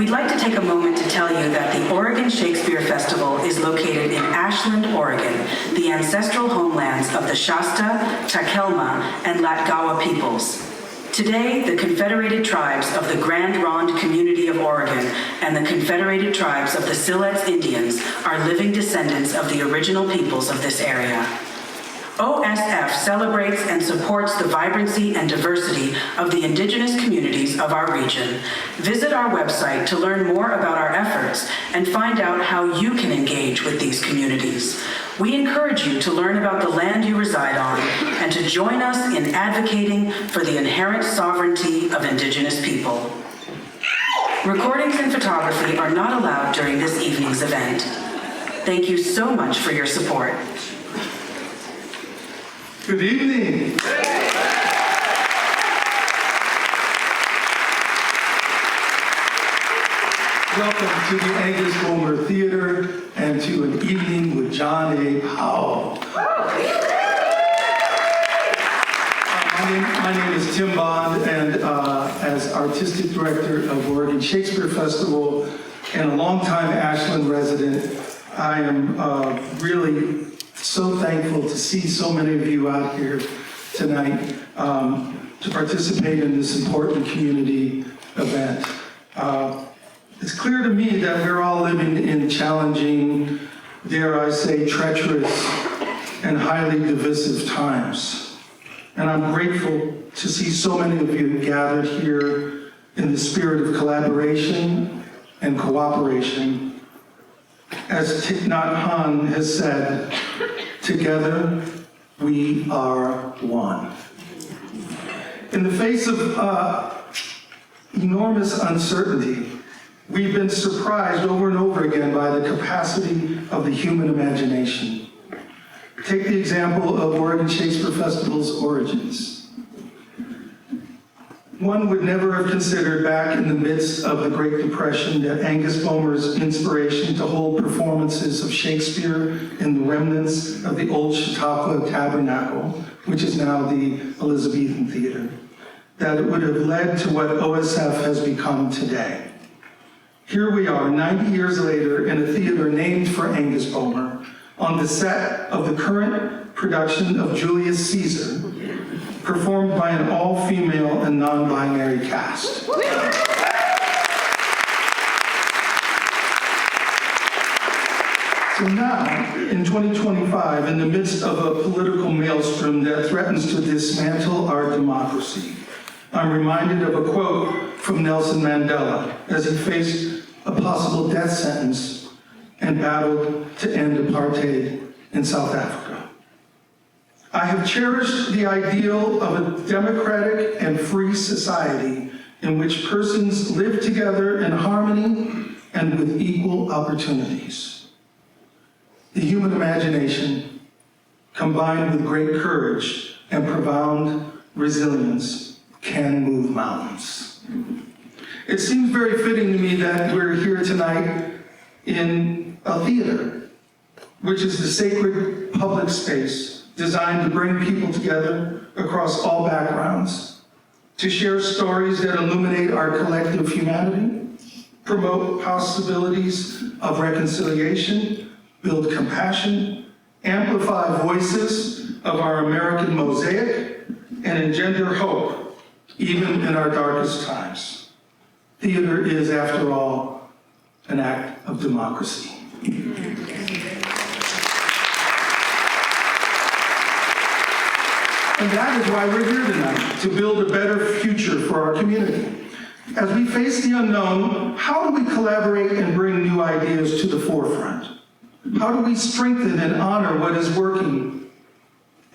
We'd like to take a moment to tell you that the Oregon Shakespeare Festival is located in Ashland, Oregon, the ancestral homelands of the Shasta, Takelma, and Latgawa peoples. Today, the Confederated Tribes of the Grand Ronde Community of Oregon and the Confederated Tribes of the Siletz Indians are living descendants of the original peoples of this area. OSF celebrates and supports the vibrancy and diversity of the indigenous communities of our region. Visit our website to learn more about our efforts and find out how you can engage with these communities. We encourage you to learn about the land you reside on and to join us in advocating for the inherent sovereignty of indigenous people. Recordings and photography are not allowed during this evening's event. Thank you so much for your support. Good evening. Welcome to the Angus Bowmer Theater and to an evening with John A. Powell. My name is Tim Bond, and as Artistic Director of Oregon Shakespeare Festival and a longtime Ashland resident, I am really so thankful to see so many of you out here tonight to participate in this important community event. It's clear to me that we're all living in challenging, dare I say, treacherous and highly divisive times. And I'm grateful to see so many of you gathered here in the spirit of collaboration and cooperation. As Thich Nhat Hanh has said, together we are one. In the face of enormous uncertainty, we've been surprised over and over again by the capacity of the human imagination. Take the example of Oregon Shakespeare Festival's origins. One would never have considered back in the midst of the Great Depression that Angus Bowmer's inspiration to hold performances of Shakespeare in the remnants of the old Chautauqua Tabernacle, which is now the Elizabethan Theater, that it would have led to what OSF has become today. Here we are, 90 years later, in a theater named for Angus Bowmer, on the set of the current production of Julius Caesar, performed by an all-female and non-binary cast. So now, in 2025, in the midst of a political maelstrom that threatens to dismantle our democracy, I'm reminded of a quote from Nelson Mandela as he faced a possible death sentence and battled to end apartheid in South Africa. I have cherished the ideal of a democratic and free society in which persons live together in harmony and with equal opportunities. The human imagination, combined with great courage and profound resilience, can move mountains. It seems very fitting to me that we're here tonight in a theater, which is the sacred public space designed to bring people together across all backgrounds, to share stories that illuminate our collective humanity, promote possibilities of reconciliation, build compassion, amplify voices of our American mosaic, and engender hope, even in our darkest times. Theater is, after all, an act of democracy. And that is why we're here tonight, to build a better future for our community. As we face the unknown, how do we collaborate and bring new ideas to the forefront? How do we strengthen and honor what is working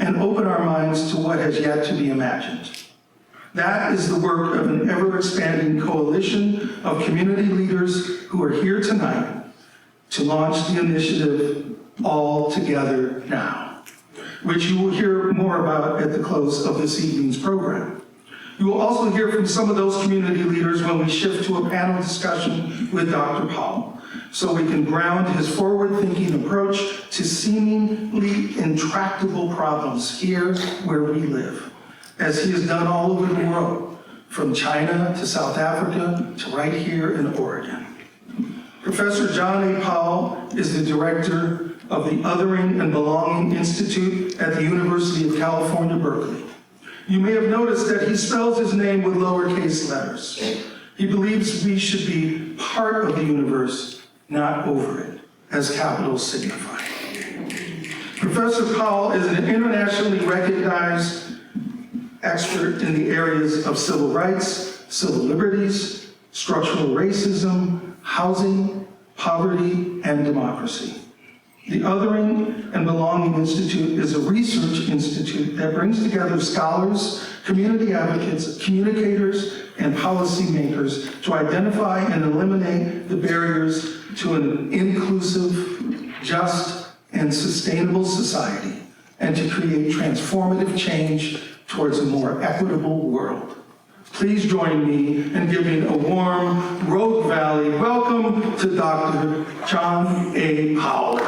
and open our minds to what has yet to be imagined? That is the work of an ever-expanding coalition of community leaders who are here tonight to launch the initiative All Together Now, which you will hear more about at the close of this evening's program. You will also hear from some of those community leaders when we shift to a panel discussion with Dr. Powell, so we can ground his forward-thinking approach to seemingly intractable problems here where we live, as he has done all over the world, from China to South Africa to right here in Oregon. Professor John A. Powell is the director of the Othering and Belonging Institute at the University of California, Berkeley. You may have noticed that he spells his name with lowercase letters. He believes we should be part of the universe, not over it, as capitals signify. Professor Powell is an internationally recognized expert in the areas of civil rights, civil liberties, structural racism, housing, poverty, and democracy. The Othering and Belonging Institute is a research institute that brings together scholars, community advocates, communicators, and policymakers to identify and eliminate the barriers to an inclusive, just, and sustainable society, and to create transformative change towards a more equitable world. Please join me in giving a warm Rogue Valley welcome to Dr. John A. Powell.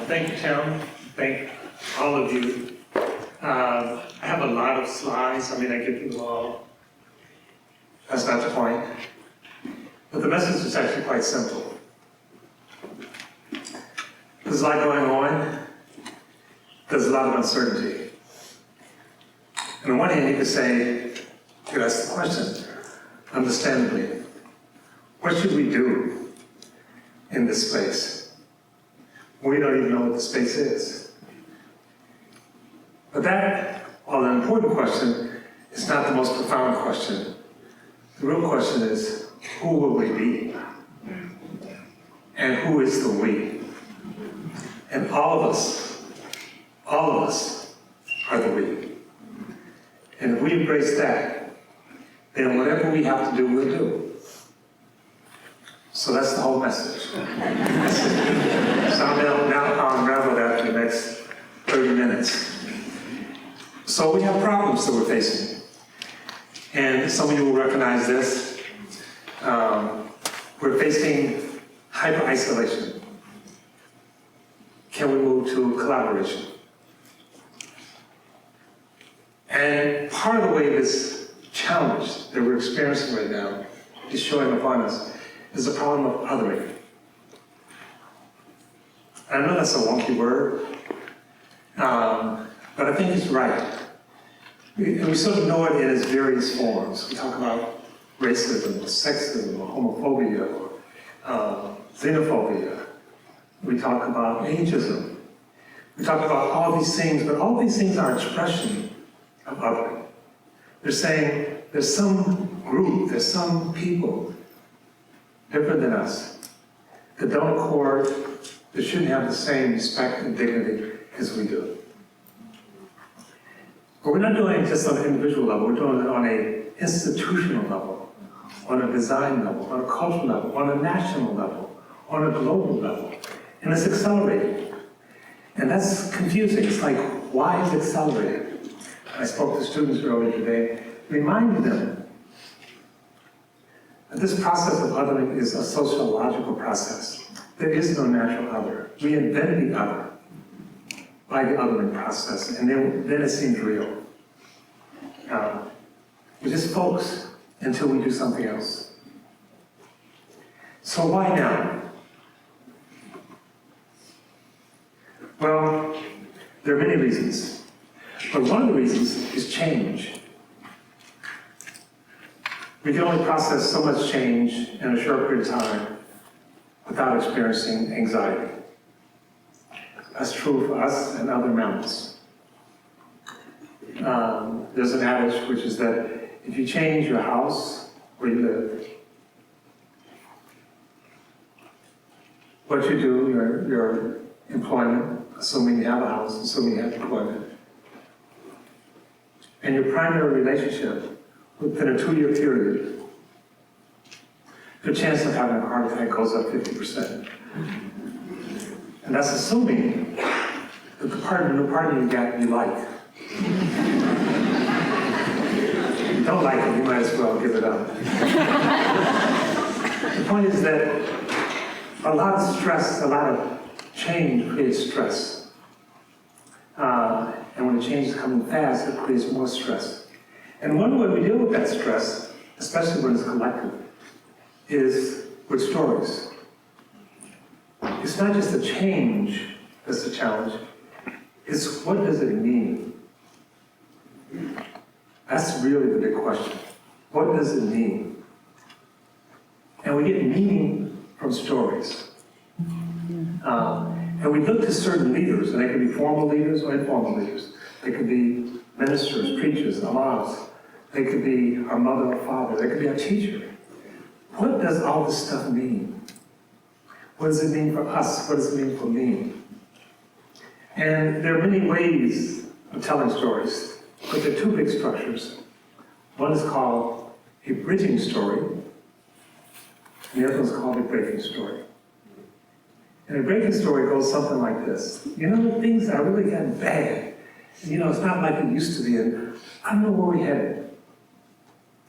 Thank you, Tim. Thank all of you. I have a lot of slides. I mean, I get them all. That's not the point. But the message is actually quite simple. There's a lot going on. There's a lot of uncertainty. On the one hand, you could say, you ask the question, understandably, what should we do in this space? We don't even know what the space is. But that, while an important question, is not the most profound question. The real question is, who will we be? And who is the we? And all of us are the we. And if we embrace that, then whatever we have to do, we'll do. So that's the whole message. So I'll unravel that in the next 30 minutes. So we have problems that we're facing. And some of you will recognize this. We're facing hyper-isolation. Can we move to collaboration? And part of the way this challenge that we're experiencing right now is showing upon us is the problem of othering. I know that's a wonky word, but I think it's right. We sort of know it in its various forms. We talk about racism, sexism, homophobia, xenophobia. We talk about ageism. We talk about all these things, but all these things are expression of othering. They're saying there's some group, there's some people different than us that don't accord, that shouldn't have the same respect and dignity as we do. But we're not doing it just on an individual level, we're doing it on an institutional level, on a design level, on a cultural level, on a national level, on a global level. And it's accelerating. And that's confusing. It's like, why is it accelerating? I spoke to students earlier today, reminding them that this process of othering is a sociological process. There is no natural other. We invent the other by the othering process, and then it seems real. We're just folks until we do something else. So why now? Well, there are many reasons, but one of the reasons is change. We can only process so much change in a short period of time without experiencing anxiety. That's true for us and other mammals. There's an adage which is that if you change your house where you live, what you do, your employment, assuming you have a house, assuming you have employment, and your primary relationship within a 2-year period, your chance of having a heart attack goes up 50%. And that's assuming that the new partner you got, you like. If you don't like it, you might as well give it up. The point is that a lot of stress, a lot of change creates stress. change is coming fast, it creates more stress. And one way we deal with that stress, especially when it's collective, is with stories. It's not just the change that's the challenge, it's what does it mean? That's really the big question. What does it mean? And we get meaning from stories. And we look to certain leaders, and they could be formal leaders or informal leaders. They could be ministers, preachers, imams. They could be our mother or father. They could be our teacher. What does all this stuff mean? What does it mean for us? What does it mean for me? And there are many ways of telling stories, but there are two big structures. One is called a bridging story, and the other one's called a breaking story. And a breaking story goes something like this. You know, things are really getting bad. You know, it's not like it used to be, and I don't know where we're headed.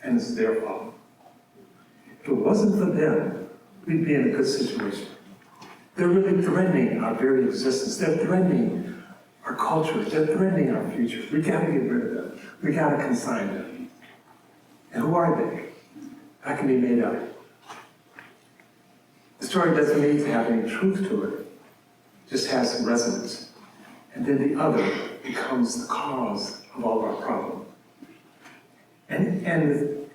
And it's their fault. If it wasn't for them, we'd be in a good situation. They're really threatening our very existence. They're threatening our culture. They're threatening our future. We gotta get rid of them. We gotta consign them. And who are they? That can be made up. The story doesn't need to have any truth to it. It just has some resonance. And then the other becomes the cause of all our problems. And the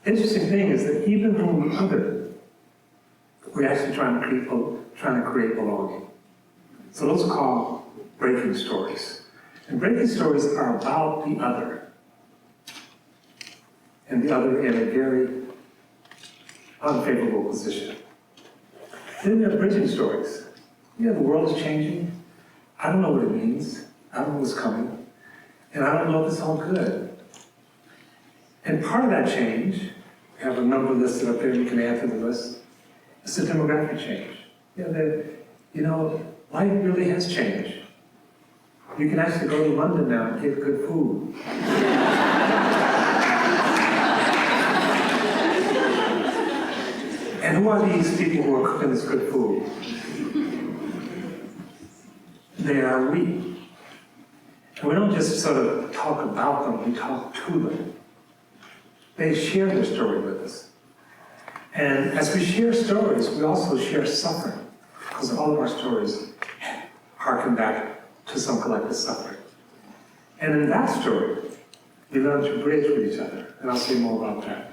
interesting thing is that even from the other, we're actually trying to create belonging. So those are called breaking stories. And breaking stories are about the other. And the other in a very unfavorable position. Then there are bridging stories. Yeah, the world is changing. I don't know what it means. I don't know what's coming. And I don't know if it's all good. And part of that change, we have a number listed up there, you can add to the list, it's the demographic change. Life really has changed. You can actually go to London now and get good food. And who are these people who are cooking this good food? They are we. And we don't just sort of talk about them, we talk to them. They share their story with us. And as we share stories, we also share suffering, because all of our stories harken back to some collective suffering. And in that story, we learn to bridge with each other, and I'll say more about that.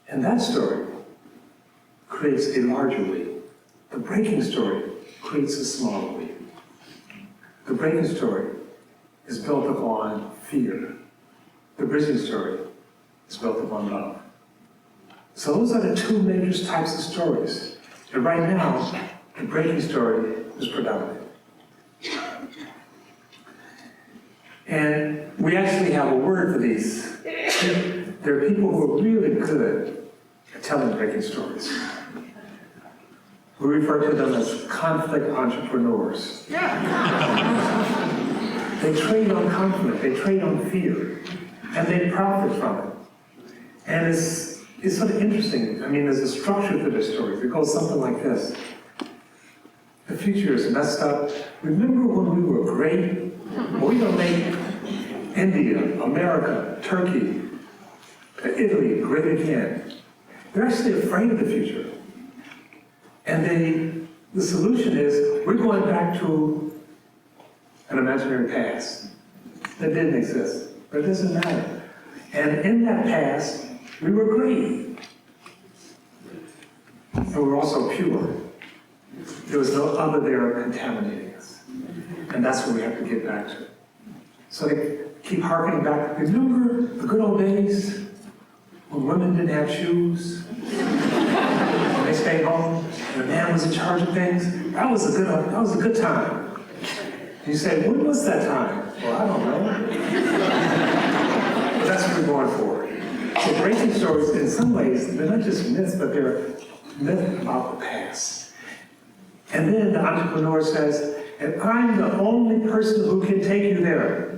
And that story creates a larger we. The breaking story creates a smaller we. The breaking story is built upon fear. The bridging story is built upon love. So those are the two major types of stories. And right now, the breaking story is predominant. And we actually have a word for these. There are people who are really good at telling breaking stories. We refer to them as conflict entrepreneurs. They trade on conflict, they trade on fear, and they profit from it. And it's sort of interesting. I mean, there's a structure to their stories. It goes something like this. The future is messed up. Remember when we were great? Well, we're going to make India, America, Turkey, Italy great again. They're actually afraid of the future. And the solution is, we're going back to an imaginary past that didn't exist, but it doesn't matter. And in that past, we were great. And we were also pure. There was no other there contaminating us. And that's what we have to get back to. So they keep harkening back. Remember the good old days when women didn't have shoes? When they stayed home and the man was in charge of things? That was a good time. And you say, when was that time? Well, I don't know. But that's what we're going for. So breaking stories, in some ways, they're not just myths, but they're myths about the past. And then the entrepreneur says, and I'm the only person who can take you there.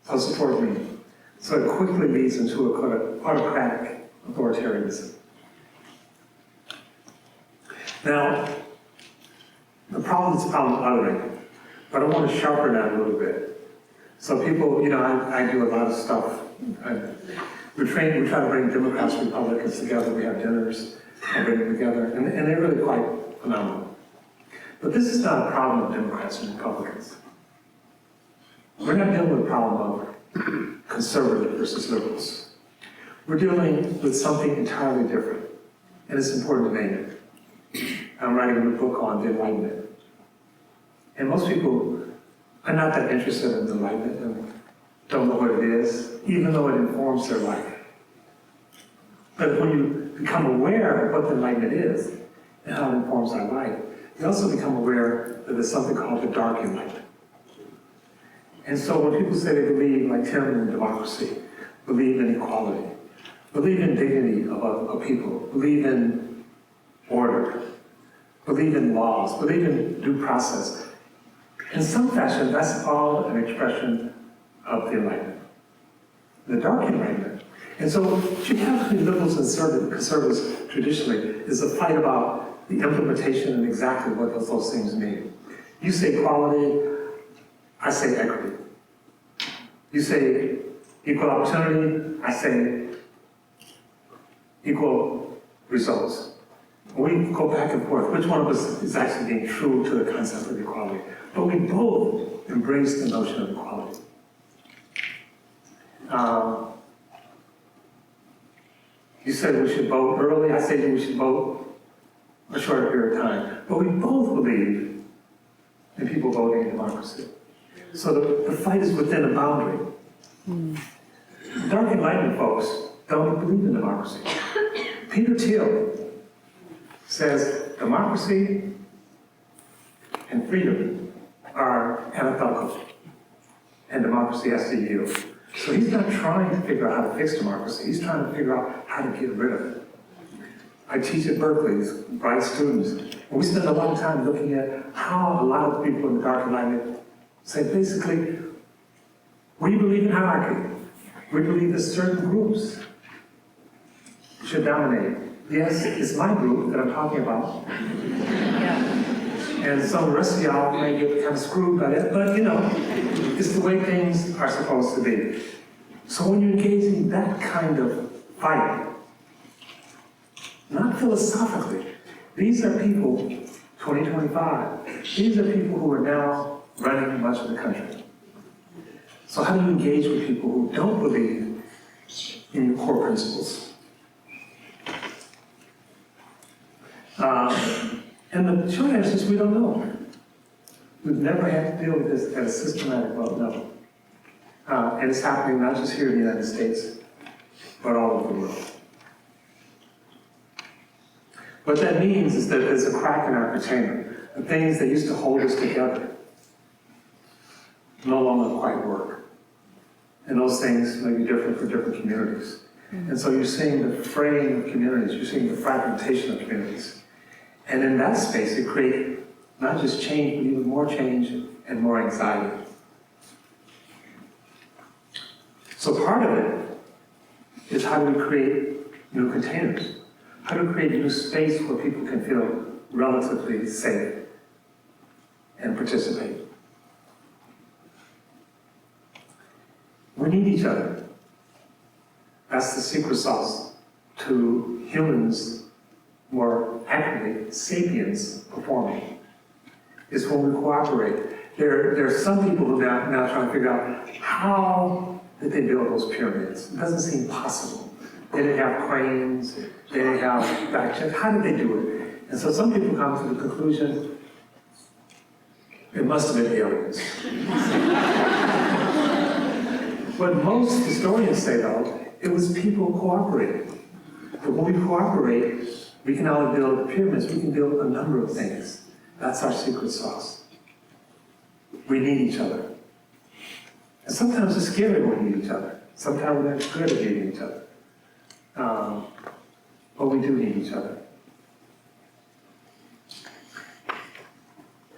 So support me. So it quickly leads into a autocratic authoritarianism. Now, The problem is problem othering, but I want to sharpen that a little bit. So people, I do a lot of stuff. We try to bring Democrats and Republicans together. We have dinners, I bring them together, and they're really quite phenomenal. But this is not a problem of Democrats and Republicans. We're not dealing with a problem of conservative versus liberals. We're dealing with something entirely different, and it's important to name it. I'm writing a book on the Enlightenment. And most people are not that interested in the Enlightenment and don't know what it is, even though it informs their life. But when you become aware of what the Enlightenment is and how it informs our life, you also become aware that there's something called the dark Enlightenment. And so when people say they believe, like Tim, in democracy, believe in equality, believe in dignity of people, believe in order, believe in laws, believe in due process, in some fashion, that's all an expression of the Enlightenment, the dark Enlightenment. And so what you have between liberals and conservatives traditionally is a fight about the implementation and exactly what those things mean. You say equality, I say equity. You say equal opportunity, I say equal results. We go back and forth. Which one of us is actually being true to the concept of equality? But we both embrace the notion of equality. You said we should vote early. I say we should vote a shorter period of time. But we both believe in people voting in democracy. So the fight is within a boundary. Dark Enlightenment folks don't believe in democracy. Peter Thiel says democracy and freedom are antithetical, and democracy has to yield. So he's not trying to figure out how to fix democracy. He's trying to figure out how to get rid of it. I teach at Berkeley, these bright students, and we spend a lot of time looking at how a lot of people in the Dark Enlightenment say, basically, we believe in hierarchy. We believe that certain groups should dominate. Yes, it's my group that I'm talking about. And some of the rest of y'all may get kind of screwed by that, but it's the way things are supposed to be. So when you engage in that kind of fight, not philosophically, these are people, 2025, these are people who are now running much of the country. So how do you engage with people who don't believe in your core principles? And the short answer is we don't know. We've never had to deal with this at a systematic level. And it's happening not just here in the United States, but all over the world. What that means is that there's a crack in our container. The things that used to hold us together no longer quite work. And those things may be different for different communities. And so you're seeing the fraying of communities, you're seeing the fragmentation of communities. And in that space, it creates not just change, but even more change and more anxiety. So part of it is how do we create new containers? How do we create new space where people can feel relatively safe and participate? We need each other. That's the secret sauce to humans, more accurately, sapiens performing, is when we cooperate. There are some people who are now trying to figure out how did they build those pyramids. It doesn't seem possible. They didn't have cranes, they didn't have back checks. How did they do it? And so some people come to the conclusion, it must have been aliens. What most historians say, though, it was people cooperating. But when we cooperate, we can not only build pyramids, we can build a number of things. That's our secret sauce. We need each other. And sometimes it's scary when we need each other. Sometimes we're not good at needing each other. But we do need each other.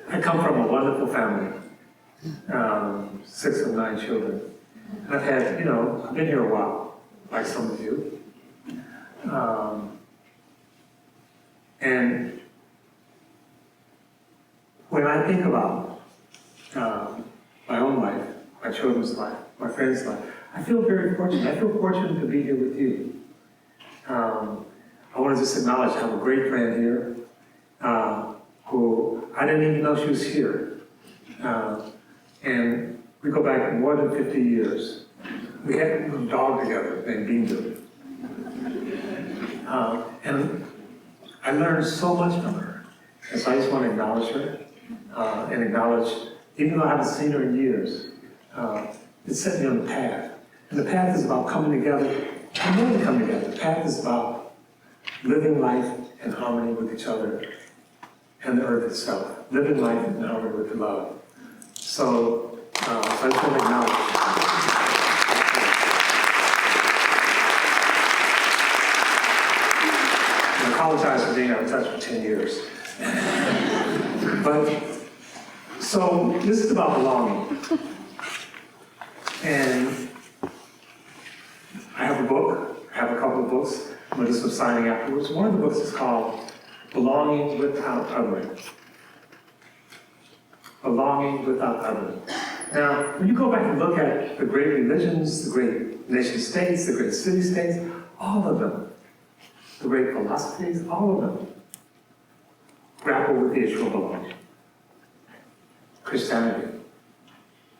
I come from a wonderful family, 6 of 9 children. And I've had, I've been here a while, like some of you. And when I think about my own life, my children's life, my friends' life, I feel very fortunate. I feel fortunate to be here with you. I want to just acknowledge I have a great friend here who I didn't even know she was here. And we go back more than 50 years. We had a dog together named Bindu. And I learned so much from her. And so I just want to acknowledge her and acknowledge, even though I haven't seen her in years, it set me on the path. And the path is about coming together. And more than coming together, the path is about living life in harmony with each other and the earth itself. Living life in harmony with the love. So I just want to acknowledge. I apologize for being out of touch for 10 years. But, so this is about belonging. And I have a book, I have a couple of books. I'm going to do some signing afterwards. One of the books is called Belonging Without Othering. Belonging Without Othering. Now, when you go back and look at the great religions, the great nation states, the great city states, all of them, the great philosophies, all of them grapple with the issue of belonging. Christianity,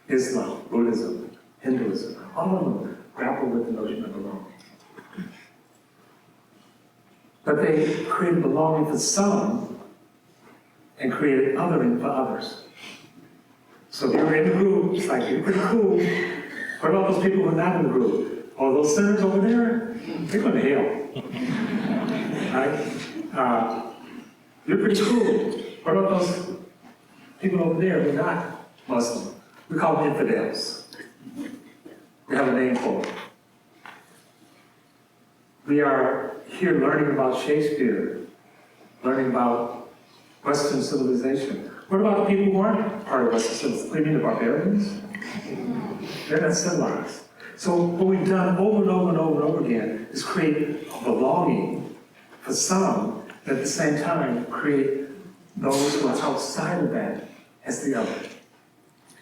Islam, Buddhism, Hinduism, all of them grapple with the notion of belonging. But they created belonging for some and created othering for others. So if you're in the group, it's like, you're pretty cool. What about those people who are not in the group? Oh, those sinners over there, they're going to hell. Right? You're pretty cool. What about those people over there who are not Muslim? We call them infidels. We have a name for them. We are here learning about Shakespeare, learning about Western civilization. What about the people who aren't part of Western civilization? What do you mean, the barbarians? They're not civilized. So what we've done over and over and over and over again is create a belonging for some, and at the same time create those who are outside of that as the other.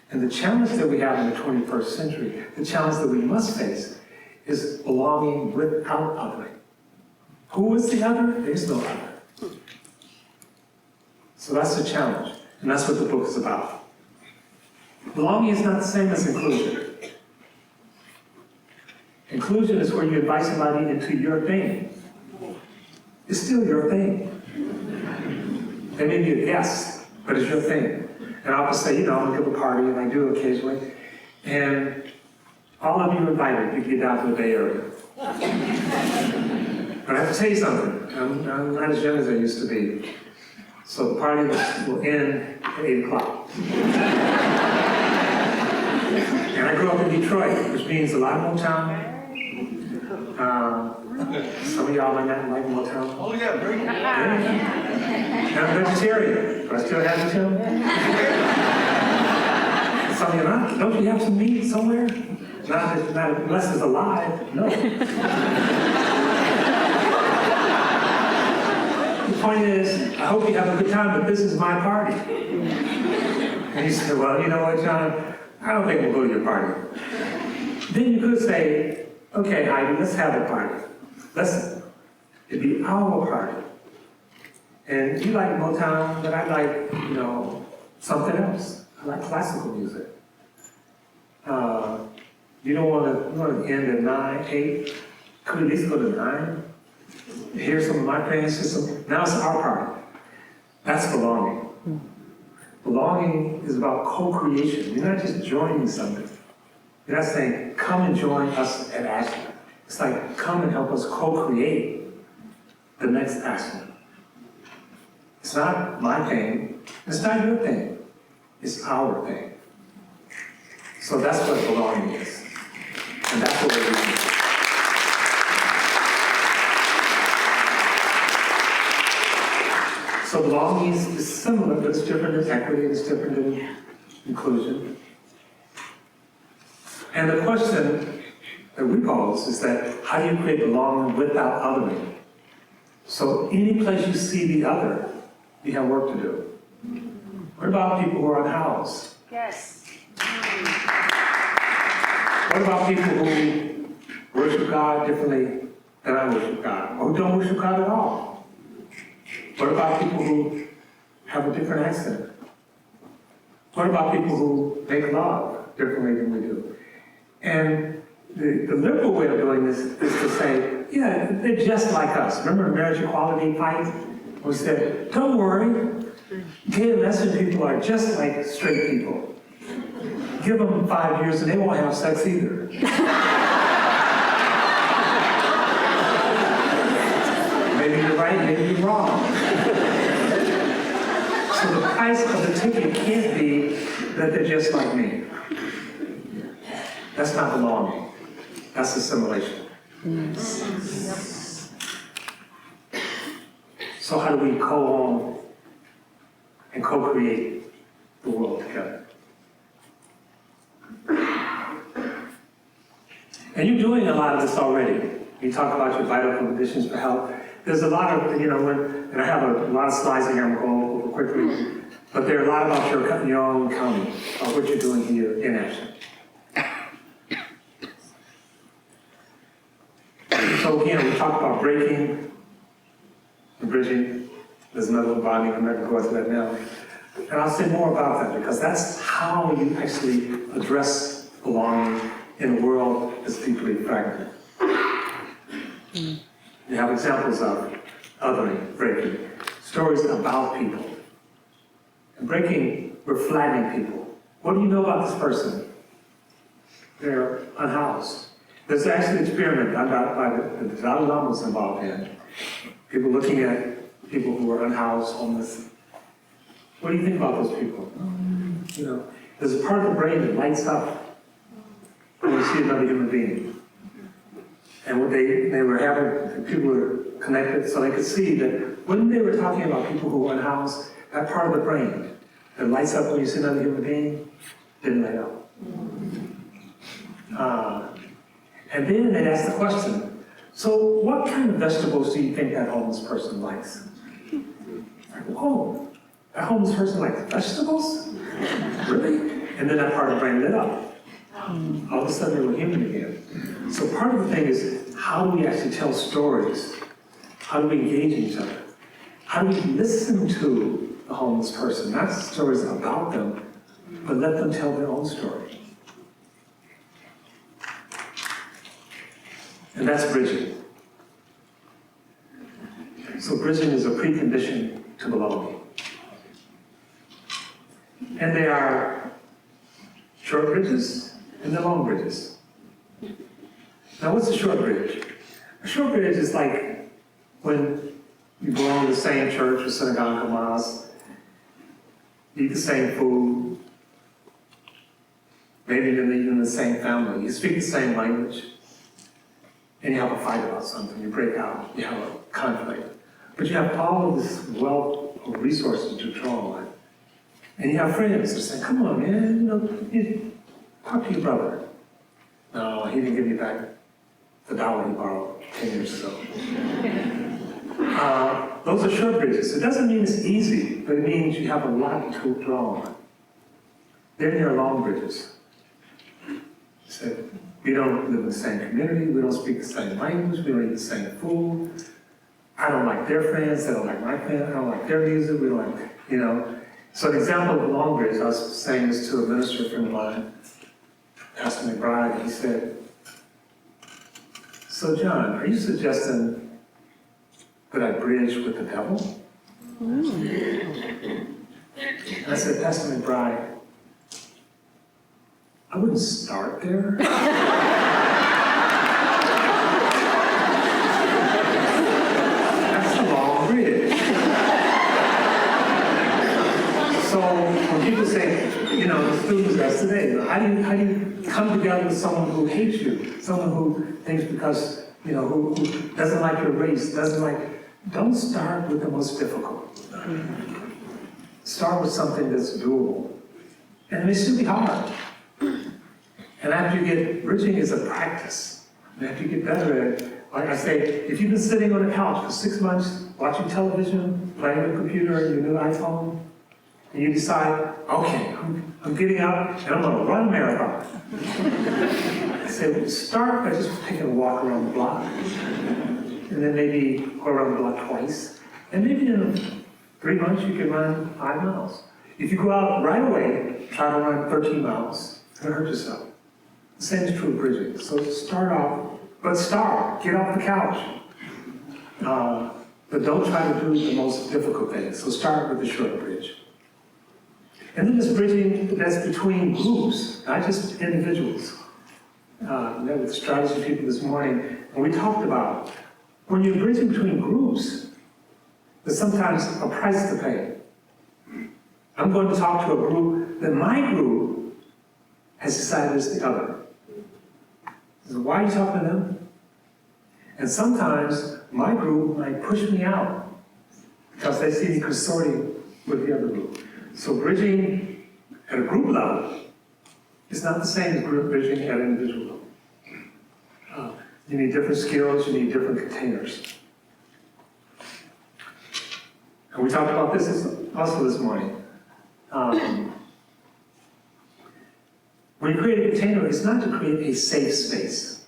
And the challenge that we have in the 21st century, the challenge that we must face, is belonging without othering. Who is the other? There's no other. So that's the challenge, and that's what the book is about. Belonging is not the same as inclusion. Inclusion is where you invite somebody into your thing. It's still your thing. They may be a guest, but it's your thing. And I'll just say, I'm going to give a party, and I do occasionally, and all of you invited, you get down to the Bay Area. But I have to tell you something, I'm not as young as I used to be. So the party will end at 8 o'clock. And I grew up in Detroit, which means a lot of Motown. Some of y'all might not like Motown. Oh yeah, bring it. And I'm vegetarian, but I still have to tell. Some of you not. Don't you have some meat somewhere? Not unless it's alive. No. The point is, I hope you have a good time, but this is my party. And you say, well, you know what, John? I don't think we'll go to your party. Then you could say, okay, Heidi, let's have a party. It'd be our party. And you like Motown, but I like, something else. I like classical music. You don't want to end at 9, 8. Could we at least go to 9? Hear some of my fans system. Now it's our party. That's belonging. Belonging is about co-creation. You're not just joining something. You're not saying, come and join us at Ashland. It's like, come and help us co-create the next Ashland. It's not my thing. It's not your thing. It's our thing. So that's what belonging is. And that's what we're doing. So belonging is similar, but it's different than equity, it's different than inclusion. And the question that we pose is that, how do you create belonging without othering? So any place you see the other, you have work to do. What about people who are unhoused? Yes. What about people who worship God differently than I worship God, or who don't worship God at all? What about people who have a different accent? What about people who make love differently than we do? And the liberal way of doing this is to say, yeah, they're just like us. Remember the marriage equality fight? We said, don't worry, gay and lesbian people are just like straight people. Give them 5 years and they won't have sex either. Maybe you're right, maybe you're wrong. So the price of the ticket can't be that they're just like me. That's not belonging. That's assimilation. So how do we co-own and co-create the world together? And you're doing a lot of this already. You talk about your vital conditions for health. There's a lot of, and I have a lot of slides here I'm going over quickly, but there are a lot about your own county, about what you're doing here in Ashland. So again, we talk about breaking and bridging. There's another bonding, I'm not going to go into that now. And I'll say more about that because that's how you actually address belonging in a world that's deeply fragmented. You have examples of othering, breaking, stories about people. And breaking, we're flagging people. What do you know about this person? They're unhoused. There's actually an experiment done by the Dalai Lama was involved in. People looking at people who are unhoused, homeless. What do you think about those people? There's a part of the brain that lights up when you see another human being. And what they were having, people were connected so they could see that when they were talking about people who were unhoused, that part of the brain that lights up when you see another human being didn't light up. And then they'd ask the question, so what kind of vegetables do you think that homeless person likes? Like, whoa, that homeless person likes vegetables? Really? And then that part of the brain lit up. All of a sudden they were human again. So part of the thing is, how do we actually tell stories? How do we engage each other? How do we listen to the homeless person? Not stories about them, but let them tell their own story. And that's bridging. So bridging is a precondition to belonging. And they are short bridges and they're long bridges. Now what's a short bridge? A short bridge is like when you belong to the same church or synagogue or mosque, eat the same food, maybe you're in the same family, you speak the same language, and you have a fight about something, you break out, you have a conflict. But you have all of this wealth of resources to draw on. And you have friends that say, come on, man, you talk to your brother. No, he didn't give you back the dollar he borrowed 10 years ago. Those are short bridges. It doesn't mean it's easy, but it means you have a lot to draw on. Then there are long bridges. So we don't live in the same community, we don't speak the same language, we don't eat the same food. I don't like their friends, they don't like my friends, I don't like their music, we don't like, So an example of a long bridge, I was saying this to a minister friend of mine, Pastor McBride, and he said, so John, are you suggesting that I bridge with the devil? And I said, Pastor McBride, I wouldn't start there. That's a long bridge. So when people say, the students ask today, how do you come together with someone who hates you, someone who thinks because, who doesn't like your race, don't start with the most difficult. Start with something that's doable. And it may still be hard. And after you get, bridging is a practice. And after you get better at it, like I say, if you've been sitting on a couch for 6 months, watching television, playing on the computer, your new iPhone, And you decide, okay, I'm getting up and I'm gonna run a marathon. I say, well, start by just taking a walk around the block. And then maybe go around the block twice. And maybe in 3 months you can run 5 miles. If you go out right away, try to run 13 miles, you're gonna hurt yourself. The same is true of bridging. So start off, but start, get off the couch. But don't try to do the most difficult things. So start with the short bridge. And then there's bridging that's between groups, not just individuals. I met with strategy people this morning, and we talked about when you're bridging between groups, there's sometimes a price to pay. I'm going to talk to a group that my group has decided is the other. So why are you talking to them? And sometimes my group might push me out because they see me consorting with the other group. So bridging at a group level is not the same as group bridging at an individual level. You need different skills, you need different containers. And we talked about this also this morning. When you create a container, it's not to create a safe space.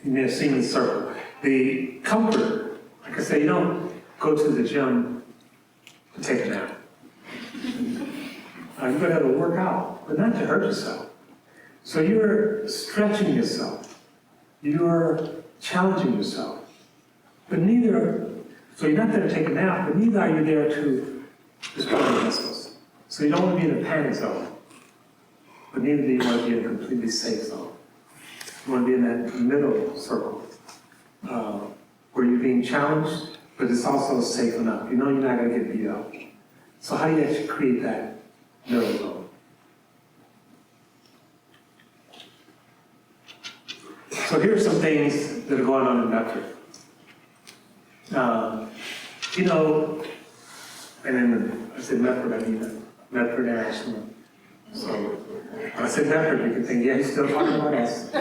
You may have seen the circle. The comfort, like I say, you don't go to the gym to take a nap. You're going to have to work out, but not to hurt yourself. So you're stretching yourself. You're challenging yourself. But so you're not there to take a nap, but neither are you there to destroy your muscles. So you don't want to be in a panic zone, but neither do you want to be in a completely safe zone. You want to be in that middle circle, where you're being challenged, but it's also safe enough. You know you're not going to get beat up. So how do you actually create that middle zone? So here are some things that are going on in Medford. And then I said Medford, I mean Medford and Ashland. So when I said Medford, you can think, yeah, he's still talking about us.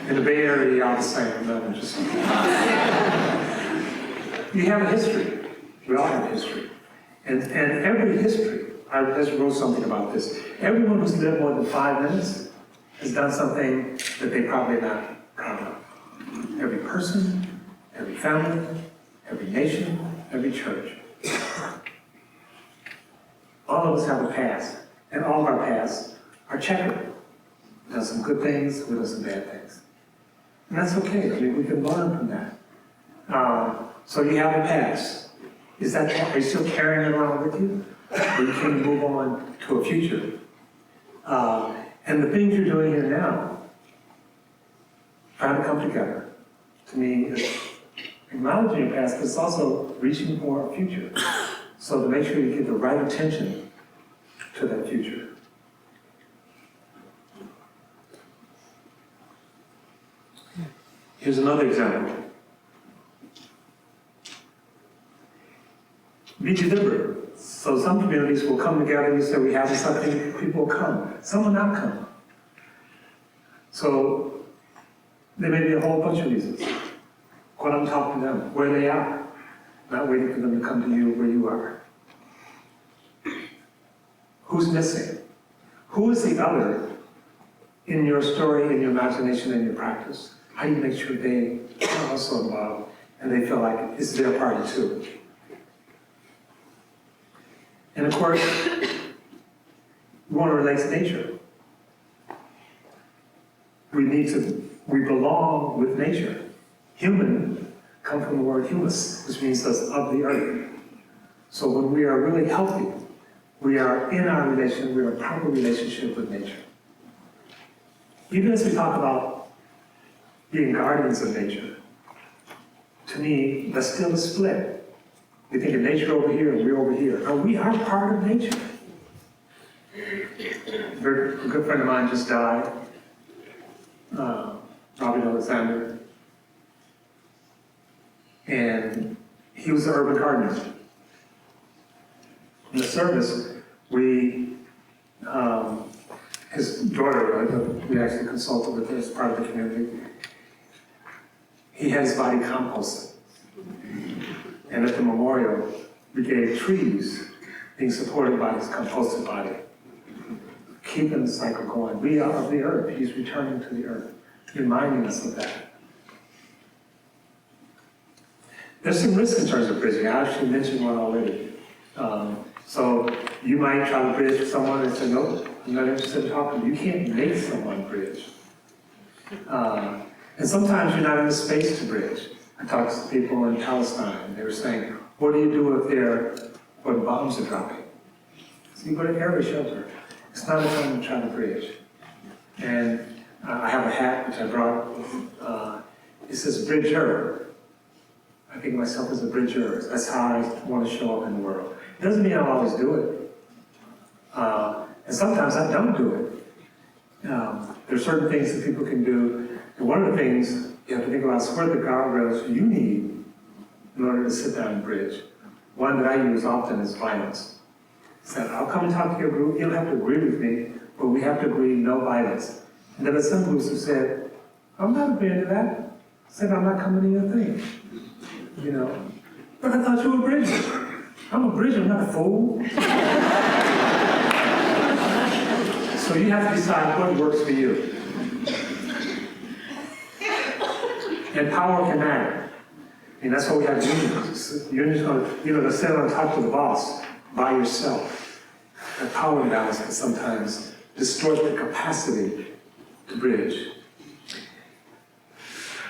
In the Bay Area, you're all the same. No, I'm just... You have a history. We all have a history. And every history, I just wrote something about this. Everyone who's lived more than 5 minutes has done something that they probably not proud of. Every person, every family, every nation, every church. All of us have a past, and all of our pasts are checkered. We've done some good things, we've done some bad things. And that's okay, I mean, we can learn from that. So you have a past. Are you still carrying it around with you? Or you can move on to a future? And the things you're doing here now, trying to come together, to me, is acknowledging your past, but it's also reaching for a future. So to make sure you give the right attention to that future. Here's another example. Be deliberate. So some communities will come together, you say we have something, people will come. Some will not come. So there may be a whole bunch of reasons. Go out and talk to them, where they are. Not waiting for them to come to you where you are. Who's missing? Who is the other in your story, in your imagination, in your practice? How do you make sure they are also involved and they feel like it's their party too? And of course, we want to relate to nature. We belong with nature. Human come from the word humus, which means us of the earth. So when we are really healthy, we are in our relation, we are in a proper relationship with nature. Even as we talk about being guardians of nature, to me, that's still a split. We think of nature over here and we're over here. No, we are part of nature. A good friend of mine just died, Robert Alexander. And he was an urban gardener. In the service, his daughter, we actually consulted with her as part of the community. He had his body composted. And at the memorial, we gave trees being supported by his composted body, keeping the cycle going. We are of the earth. He's returning to the earth, reminding us of that. There's some risk in terms of bridging. I actually mentioned one already. So you might try to bridge with someone and say, no, I'm not interested in talking. You can't make someone bridge. And sometimes you're not in the space to bridge. I talked to people in Palestine. They were saying, what do you do if when bombs are dropping? So you go to area shelter. It's not a time to try to bridge. And I have a hat which I brought. It says bridger. I think of myself as a bridger. That's how I want to show up in the world. It doesn't mean I'll always do it. And sometimes I don't do it. There are certain things that people can do. And one of the things you have to think about is what are the guardrails you need in order to sit down and bridge. One that I use often is violence. So I'll come and talk to your group. You don't have to agree with me, but we have to agree no violence. And there are some groups who said, I'm not agreeing to that. I said, I'm not coming to your thing. You know, but I thought you were a bridger. I'm a bridger, I'm not a fool. So you have to decide what works for you. And power can matter. And that's why we have unions. Unions are, to sit on top of the boss by yourself. That power imbalance can sometimes distort the capacity to bridge.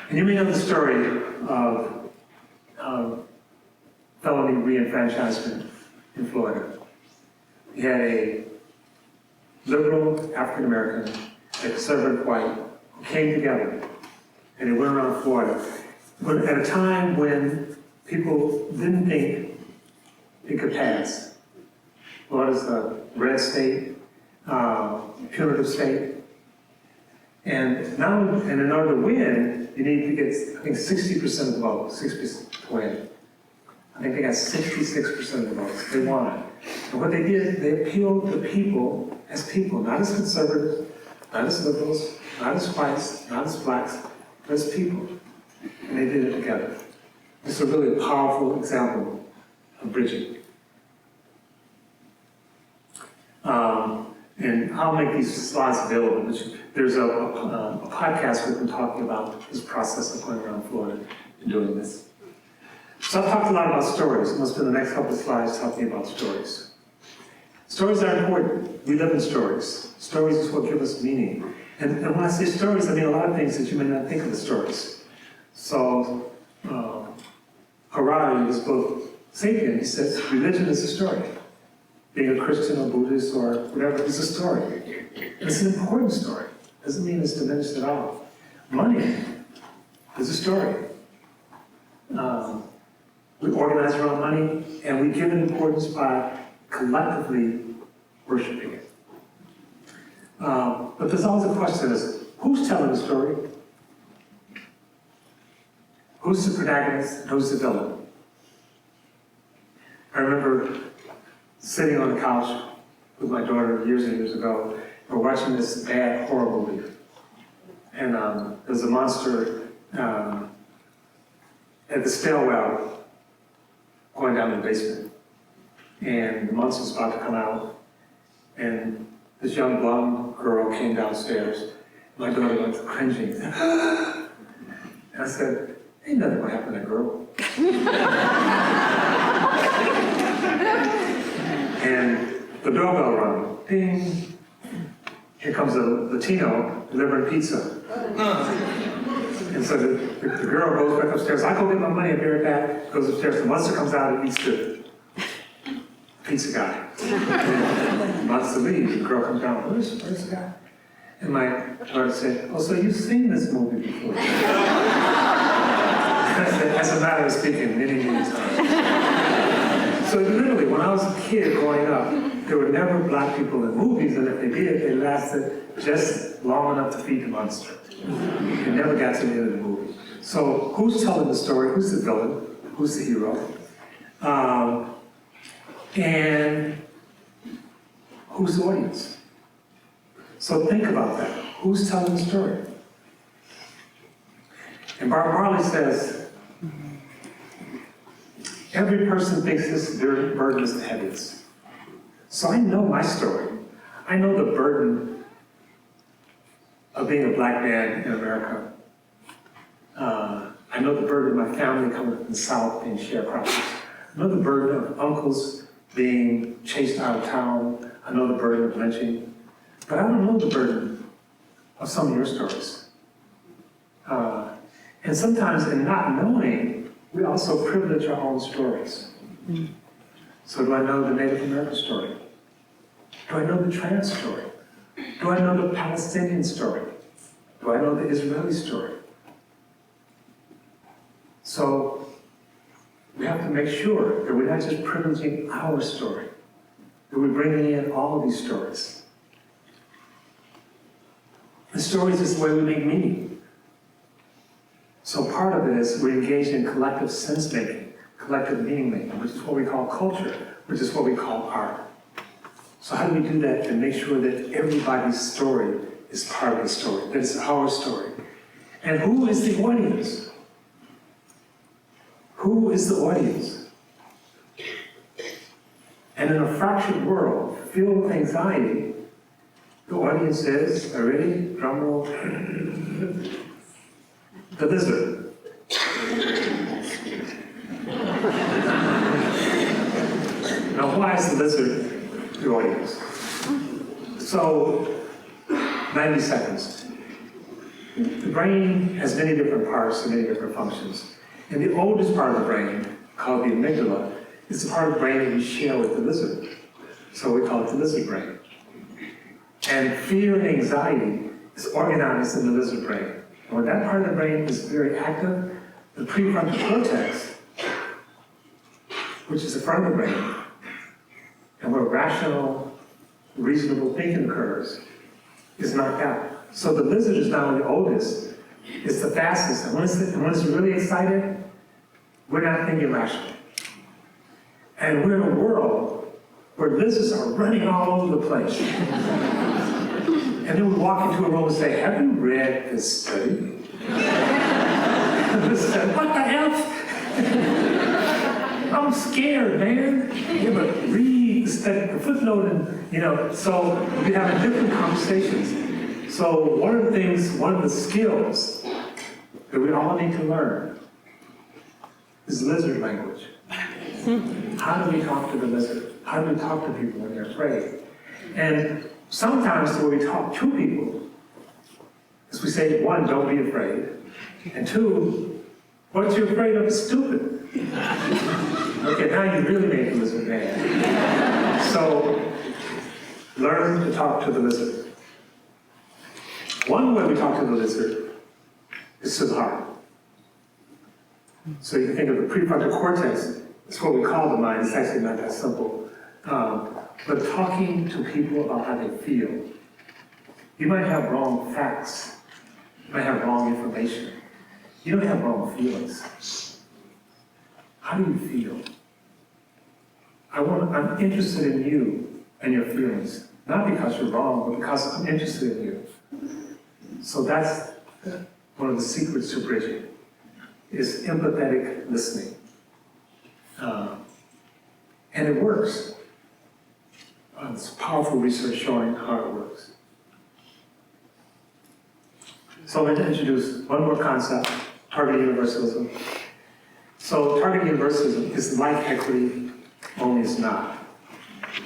And you may know the story of felony reenfranchisement in Florida. You had a liberal African American, a conservative white, who came together and they went around Florida. But at a time when people didn't think it could pass. Florida's a red state, punitive state. And in order to win, you need to get, I think, 60% of the vote, 60% to win. I think they got 66% of the votes. They won. And what they did, they appealed to people, not as conservatives, not as liberals, not as whites, not as blacks, but as people. And they did it together. It's a really powerful example of bridging. And I'll make these slides available. There's a podcast we've been talking about this process of going around Florida and doing this. So I've talked a lot about stories. I'm going to spend the next couple of slides talking about stories. Stories are important. We live in stories. Stories is what give us meaning. And when I say stories, I mean a lot of things that you may not think of as stories. So, Harari, in his book, Sapien, he says, religion is a story. Being a Christian or Buddhist or whatever is a story. And it's an important story. Doesn't mean it's diminished at all. Money is a story. We organize around money, and we give it importance by collectively worshiping it. But there's always a question is, who's telling the story? Who's the protagonist and who's the villain? I remember sitting on the couch with my daughter years and years ago, and we're watching this bad horror movie. And there's a monster at the stairwell going down to the basement. And the monster's about to come out, and this young blonde girl came downstairs. My daughter went cringing. And I said, ain't nothing gonna happen to that girl. And the doorbell rang. Ding. Here comes a Latino delivering pizza. And so the girl goes back upstairs. I go get my money, I'll be right back. Goes upstairs. The monster comes out and eats the pizza guy. And the monster leaves. The girl comes down. Where's the guy? And my daughter said, oh, so you've seen this movie before? I said, as a matter of speaking, many, many times. So literally, when I was a kid growing up, there were never black people in movies, and if they did, they lasted just long enough to feed the monster. They never got to the end of the movie. So who's telling the story? Who's the villain? Who's the hero? And who's the audience? So think about that. Who's telling the story? And Bartley says, Every person thinks this burden is the heaviest. So I know my story. I know the burden of being a black man in America. I know the burden of my family coming from the South being sharecroppers. I know the burden of uncles being chased out of town. I know the burden of lynching. But I don't know the burden of some of your stories. And sometimes in not knowing, we also privilege our own stories. So do I know the Native American story? Do I know the trans story? Do I know the Palestinian story? Do I know the Israeli story? So we have to make sure that we're not just privileging our story, that we're bringing in all of these stories. The stories is the way we make meaning. So part of it is we engage in collective sense-making, collective meaning-making, which is what we call culture, which is what we call art. So how do we do that to make sure that everybody's story is part of the story, that it's our story? And who is the audience? Who is the audience? And in a fractured world filled with anxiety, the audience is, are you ready? Drum roll. The lizard. Now, why is the lizard the audience? So, 90 seconds. The brain has many different parts and many different functions. And the oldest part of the brain, called the amygdala, is the part of the brain that we share with the lizard. So we call it the lizard brain. And fear and anxiety is organized in the lizard brain. And when that part of the brain is very active, the prefrontal cortex, which is the front of the brain, and where rational, reasonable thinking occurs, is knocked out. So the lizard is not only the oldest, it's the fastest. And when it's really excited, we're not thinking rationally. And we're in a world where lizards are running all over the place. And then we walk into a room and say, have you read this study? What the hell? I'm scared, man. Yeah, but read the footnote and, so we're having different conversations. So one of the skills that we all need to learn is lizard language. How do we talk to the lizard? How do we talk to people when they're afraid? And sometimes the way we talk to people is we say, one, don't be afraid. And two, what you're afraid of is stupid. Okay, now you really made the lizard mad. So, learn to talk to the lizard. One way we talk to the lizard is to the heart. So you can think of the prefrontal cortex, it's what we call the mind, it's actually not that simple. But talking to people about how they feel. You might have wrong facts, you might have wrong information. You don't have wrong feelings. How do you feel? I'm interested in you and your feelings, not because you're wrong, but because I'm interested in you. So that's one of the secrets to bridging, is empathetic listening. And it works. It's powerful research showing how it works. So I'm going to introduce one more concept, target universalism. So target universalism is like equity, only it's not.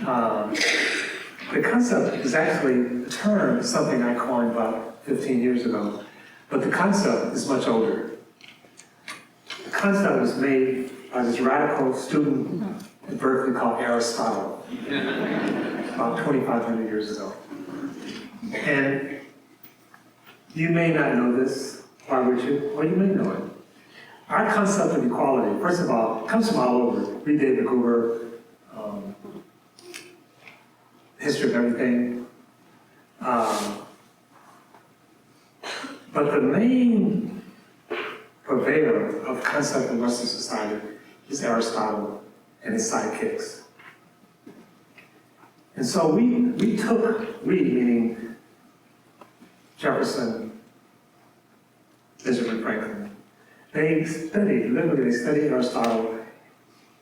The concept is actually, the term is something I coined about 15 years ago, but the concept is much older. The concept was made by this radical student at Berkeley called Aristotle, about 2,500 years ago. And you may not know this, why would you? Well, you may know it. Our concept of equality, first of all, comes from all over. Read David Gruber, History of Everything. But the main purveyor of concept in Western society is Aristotle and his sidekicks. And so we meaning Jefferson, Benjamin Franklin, they studied Aristotle,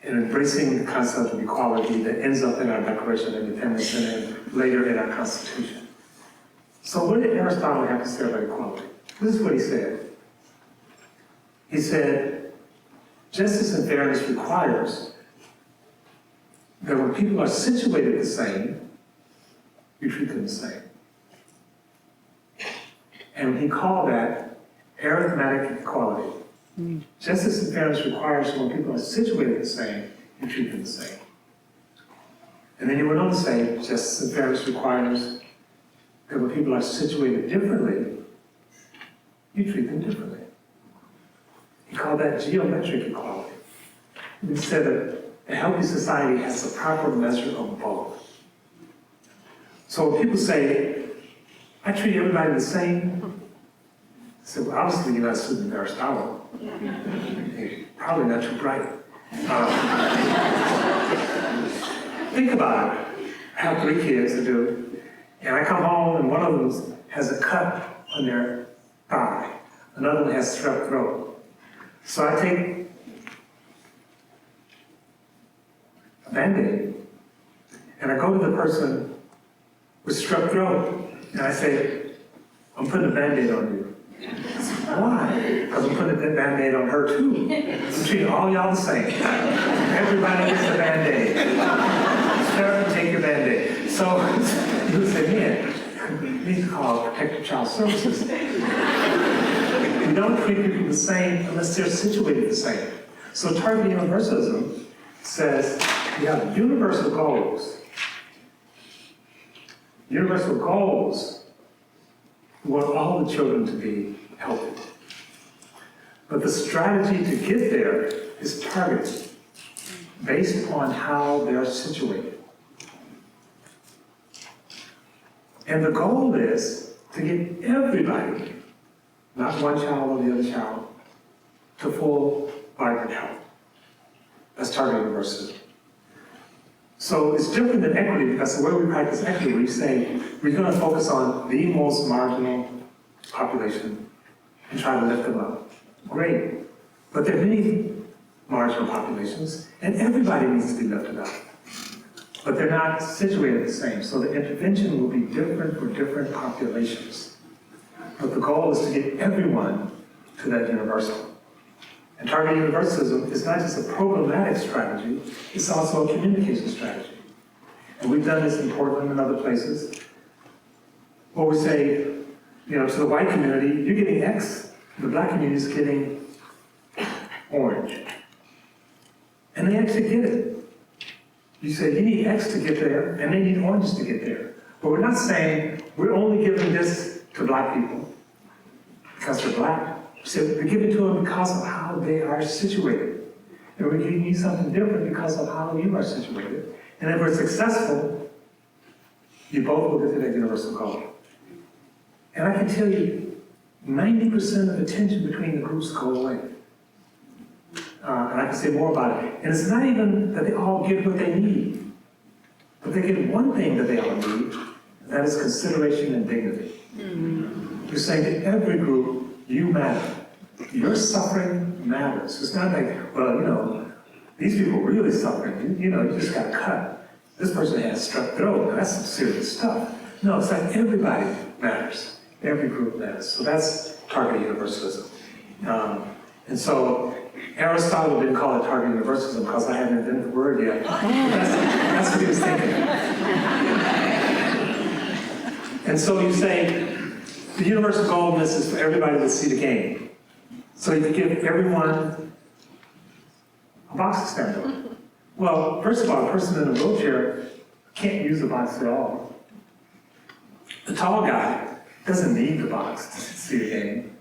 and embracing the concept of equality that ends up in our Declaration of Independence and then later in our Constitution. So what did Aristotle have to say about equality? This is what he said. He said, justice and fairness requires that when people are situated the same, you treat them the same. And he called that arithmetic equality. Justice and fairness requires when people are situated the same, you treat them the same. And then he went on to say, justice and fairness requires that when people are situated differently, you treat them differently. He called that geometric equality. He said that a healthy society has a proper measure of both. So when people say, I treat everybody the same, I said, well, obviously you're not a student of Aristotle. You're probably not too bright. Think about it. I have 3 kids to do, and I come home and one of them has a cut on their thigh. Another one has strep throat. So I take a Band-Aid and I go to the person with strep throat and I say, I'm putting a Band-Aid on you. Why? Because I'm putting a Band-Aid on her too. I'm treating all y'all the same. Everybody gets a Band-Aid. Sheriff, take your Band-Aid. So you would say, man, you need to call Protective Child Services. We don't treat people the same unless they're situated the same. So target universalism says you have universal goals. Universal goals, we want all the children to be healthy. But the strategy to get there is targeted based on how they're situated. And the goal is to get everybody, not one child or the other child, to full vibrant health. That's target universalism. So it's different than equity because the way we practice equity, we say we're going to focus on the most marginal population and try to lift them up. Great. But there are many marginal populations and everybody needs to be lifted up. But they're not situated the same. So the intervention will be different for different populations. But the goal is to get everyone to that universal. And target universalism is not just a programmatic strategy, it's also a communication strategy. And we've done this in Portland and other places, where we say, to the white community, you're getting X, the black community is getting orange. And they actually get it. You say, you need X to get there, and they need oranges to get there. But we're not saying, we're only giving this to black people because they're black. So we give it to them because of how they are situated. And we're giving you something different because of how you are situated. And if we're successful, you both will get to that universal goal. And I can tell you, 90% of the tension between the groups go away. And I can say more about it. And it's not even that they all get what they need, but they get one thing that they all need, and that is consideration and dignity. You're saying to every group, you matter. Your suffering matters. It's not like, well, these people are really suffering. You just got cut. This person has strep throat. Now, that's some serious stuff. No, it's like everybody matters. Every group matters. So that's target universalism. And so Aristotle didn't call it target universalism because I hadn't invented the word yet. That's what he was thinking. And so you say, the universal goal in this is for everybody to see the game. So you give everyone a box to stand on. Well, first of all, a person in a wheelchair can't use a box at all. The tall guy doesn't need the box to see the game.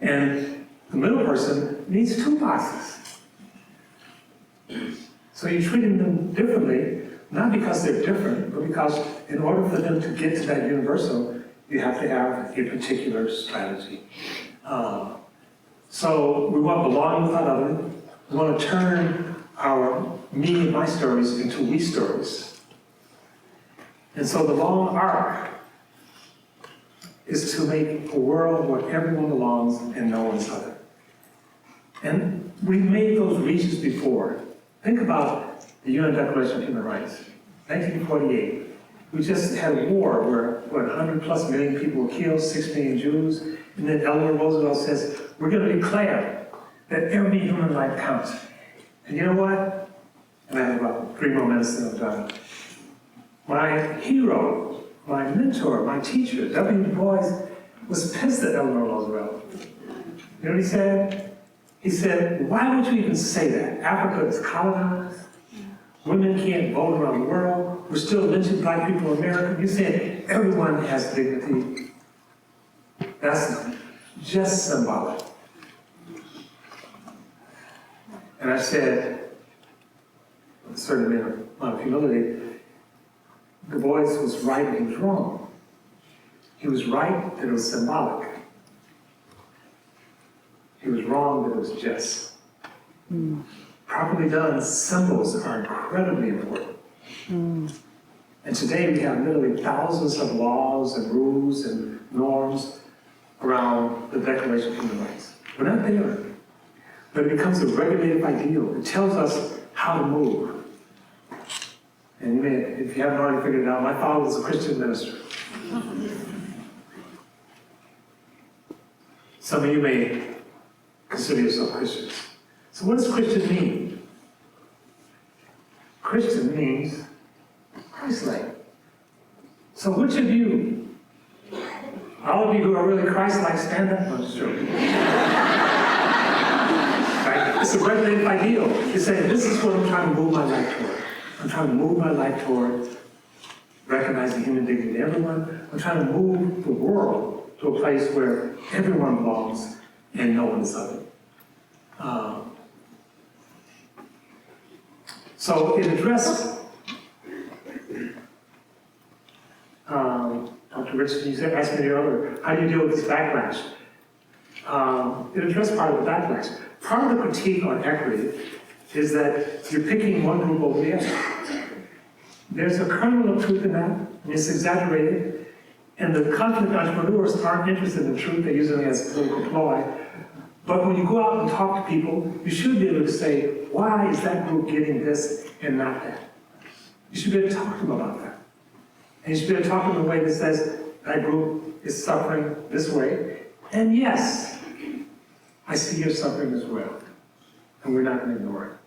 And the middle person needs 2 boxes. So you're treating them differently, not because they're different, but because in order for them to get to that universal, you have to have a particular strategy. So we want belonging without other. We want to turn our me and my stories into we stories. And so the long arc is to make a world where everyone belongs and no one's other. And we've made those reaches before. Think about the UN Declaration of Human Rights, 1948. We just had a war where, 100+ million people were killed, 6 million Jews, and then Eleanor Roosevelt says, we're going to declare that every human life counts. And you know what? And I have about 3 more minutes and I'm done. My hero, my mentor, my teacher, W. Du Bois, was pissed at Eleanor Roosevelt. You know what he said? He said, why would you even say that? Africa is colonized. Women can't vote around the world. We're still lynching black people in America. You said everyone has dignity. That's just symbolic. And I said, with a certain amount of humility, Du Bois was right and he was wrong. He was right that it was symbolic. He was wrong that it was just. Properly done, symbols are incredibly important. And today we have literally thousands of laws and rules and norms around the Declaration of Human Rights. We're not there. But it becomes a regulative ideal. It tells us how to move. And you may, if you haven't already figured it out, my father was a Christian minister. Some of you may consider yourself Christians. So what does Christian mean? Christian means Christ-like. So which of you, all of you who are really Christ-like, stand up? No, just joking. Right? It's a regulative ideal. It's saying, this is what I'm trying to move my life toward. I'm trying to move my life toward recognizing human dignity in everyone. I'm trying to move the world to a place where everyone belongs and no one is other. So it addressed, Dr. Richardson, you asked me earlier, how do you deal with this backlash? It addressed part of the backlash. Part of the critique on equity is that you're picking one group over the other. There's a kernel of truth in that, and it's exaggerated, and the confident entrepreneurs aren't interested in truth, they use it as a political ploy. But when you go out and talk to people, you should be able to say, why is that group getting this and not that? You should be able to talk to them about that. And you should be able to talk to them in a way that says, that group is suffering this way. And yes, I see you're suffering as well. And we're not going to ignore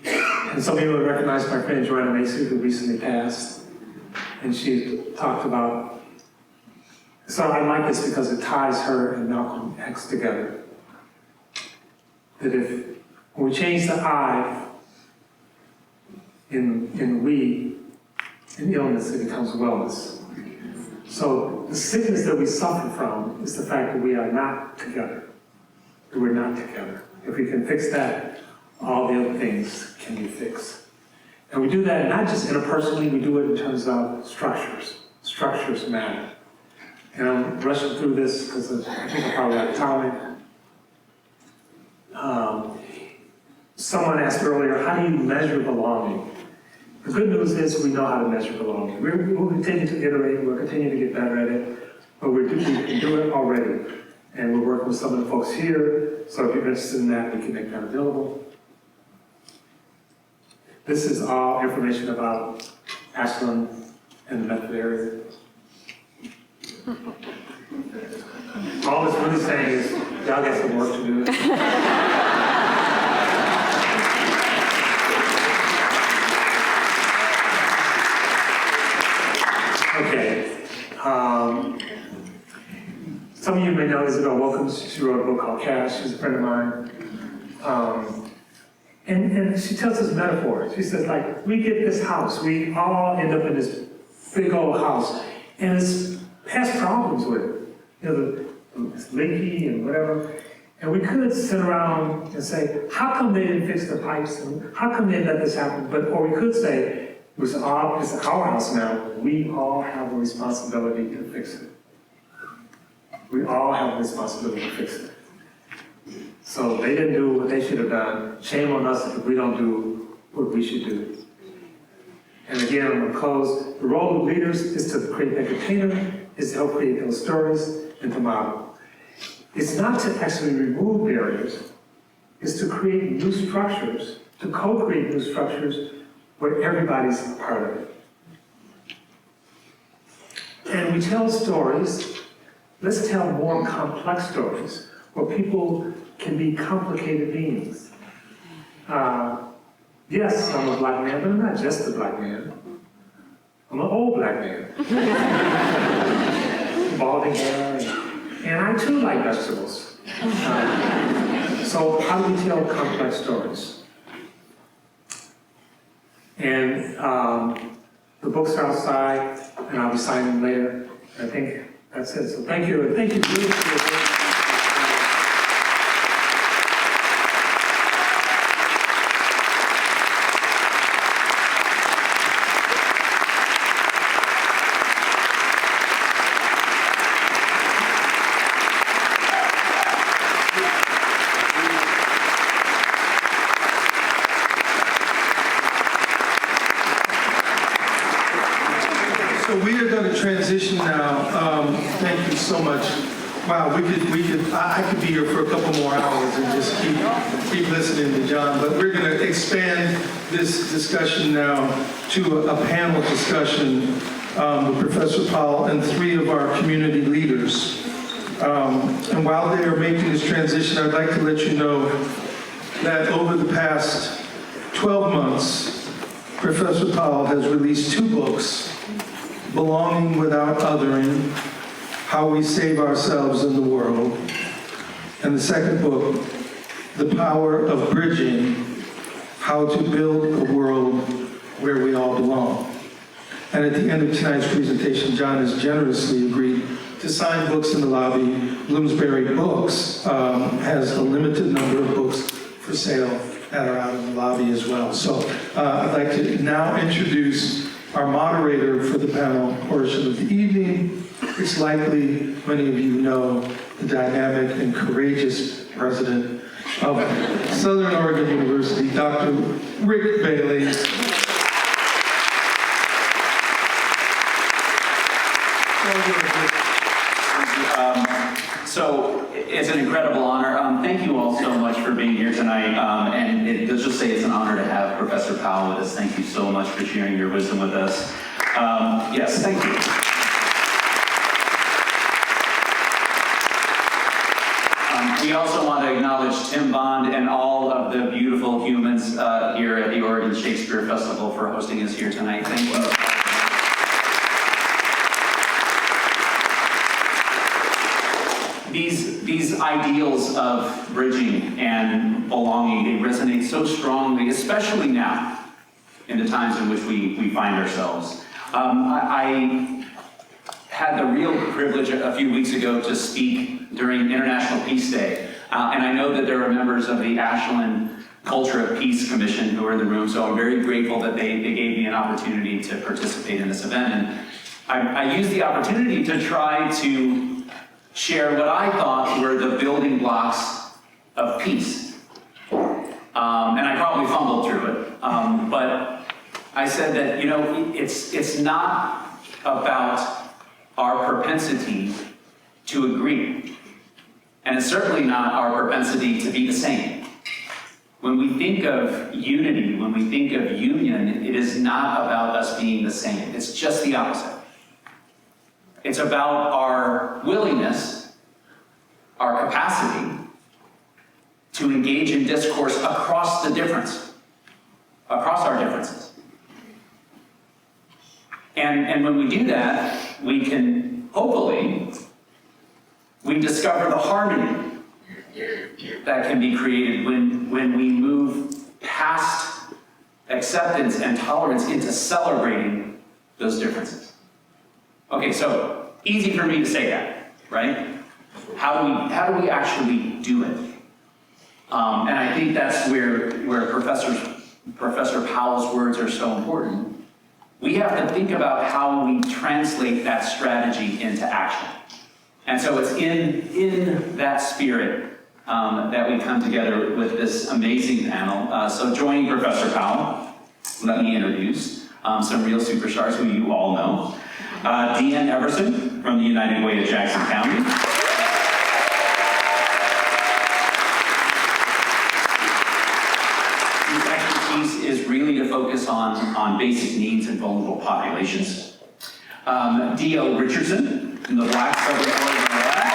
it. And some of you will recognize my friend Joanna Macy, who recently passed. And she talked about, so I like this because it ties her and Malcolm X together. That if, when we change the I in we, in illness, it becomes wellness. So the sickness that we suffer from is the fact that we are not together. That we're not together. If we can fix that, all the other things can be fixed. And we do that not just interpersonally, we do it in terms of structures. Structures matter. And I'm rushing through this because I think I'm probably out of time. Someone asked earlier, how do you measure belonging? The good news is we know how to measure belonging. We'll continue to iterate, we'll continue to get better at it, but we can do it already. And we're working with some of the folks here, so if you're interested in that, we can make that available. This is all information about Ashland and the Medford area. All it's really saying is, y'all got some work to do. Okay. Some of you may know Isabel Wilkins. She wrote a book called Cash. She's a friend of mine. And she tells us metaphors. She says, like, we get this house. We all end up in this big old house. And it's past problems with it. You know, it's leaky and whatever. And we could sit around and say, how come they didn't fix the pipes? And how come they let this happen? Or we could say, it's our house now. We all have a responsibility to fix it. We all have a responsibility to fix it. So they didn't do what they should have done. Shame on us if we don't do what we should do. And again, I'm going to close. The role of leaders is to create that container, is to help create those stories and to model. is not to actually remove barriers, it's to create new structures, to co-create new structures where everybody's a part of it. And we tell stories. Let's tell more complex stories where people can be complicated beings. Yes, I'm a black man, but I'm not just a black man. I'm an old black man. Balding hair, and I too like vegetables. So how do we tell complex stories? And the books are outside, and I'll be signing them later. I think that's it. So thank you. Thank you, Julie, for your work. So we are going to transition now. Thank you so much. Wow, I could be here for a couple more hours and just keep listening to John, but we're going to expand this discussion now to a panel discussion with Professor Powell and 3 of our community leaders. And while they are making this transition, I'd like to let you know that over the past 12 months, Professor Powell has released 2 books, Belonging Without Othering, How We Save Ourselves in the World, and the second book, The Power of Bridging, How to Build a World Where We All Belong. And at the end of tonight's presentation, John has generously agreed to sign books in the lobby. Bloomsbury Books has a limited number of books for sale that are out in the lobby as well. So I'd like to now introduce our moderator for the panel portion of the evening. It's likely many of you know the dynamic and courageous president of Southern Oregon University, Dr. Rick Bailey. So it's an incredible honor. Thank you all so much for being here tonight. And let's just say it's an honor to have Professor Powell with us. Thank you so much for sharing your wisdom with us. Yes, thank you. We also want to acknowledge Tim Bond and all of the beautiful humans here at the Oregon Shakespeare Festival for hosting us here tonight. Thank you. These ideals of bridging and belonging, they resonate so strongly, especially now, in the times in which we find ourselves. I had the real privilege a few weeks ago to speak during International Peace Day, and I know that there are members of the Ashland Culture of Peace Commission who are in the room, so I'm very grateful that they gave me an opportunity to participate in this event. And I used the opportunity to try to share what I thought were the building blocks of peace. And I probably fumbled through it, but I said that, you know, it's not about our propensity to agree, and it's certainly not our propensity to be the same. When we think of unity, when we think of union, it is not about us being the same. It's just the opposite. It's about our willingness, our capacity to engage in discourse across our differences. And when we do that, we can, hopefully, we discover the harmony that can be created when we move past acceptance and tolerance into celebrating those differences. Okay, so easy for me to say that, right? How do we actually do it? And I think that's where Professor Powell's words are so important. We have to think about how we translate that strategy into action. And so it's in that spirit that we come together with this amazing panel. So joining Professor Powell, let me introduce some real superstars who you all know. Dee Anne Everson from the United Way of Jackson County. on basic needs and vulnerable populations. Dee Richardson from the Black Southern Oregon Lab.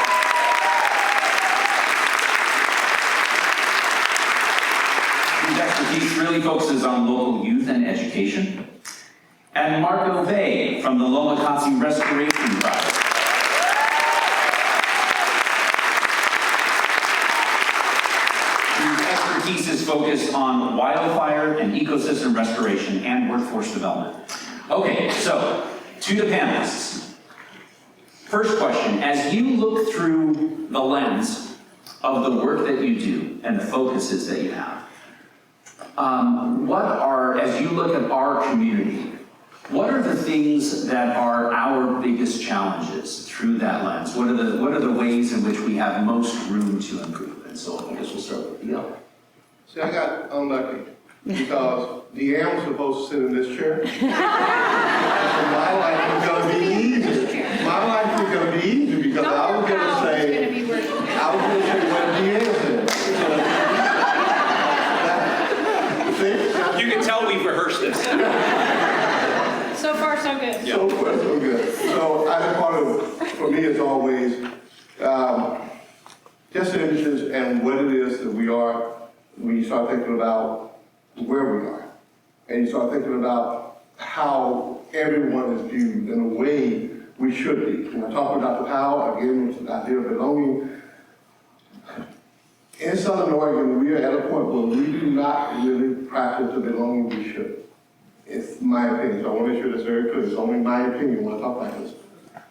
Whose expertise really focuses on local youth and education. And Marko Bey from the Lomakatsi Restoration Project. Whose expertise is focused on wildfire and ecosystem restoration and workforce development. Okay, so to the panelists. First question, as you look through the lens of the work that you do and the focuses that you have, what are, as you look at our community, what are the things that are our biggest challenges through that lens? What are the ways in which we have most room to improve? And so I guess we'll start with Dee. See, I got unlucky because Dee Anne was supposed to sit in this chair. So my life was going to be easy. My life was going to be easy because I was going to say what Dee Anne said. You can tell we've rehearsed this. So far, so good. So far, so good. So I think part of, for me, as always, just the images and what it is that we are when you start thinking about where we are. And you start thinking about how everyone is viewed in a way we should be. And I talked about Dr. Powell, again, with the idea of belonging. In Southern Oregon, we are at a point where we do not really practice the belonging we should. It's my opinion, so I want to make sure that's very clear. It's only my opinion when I talk like this.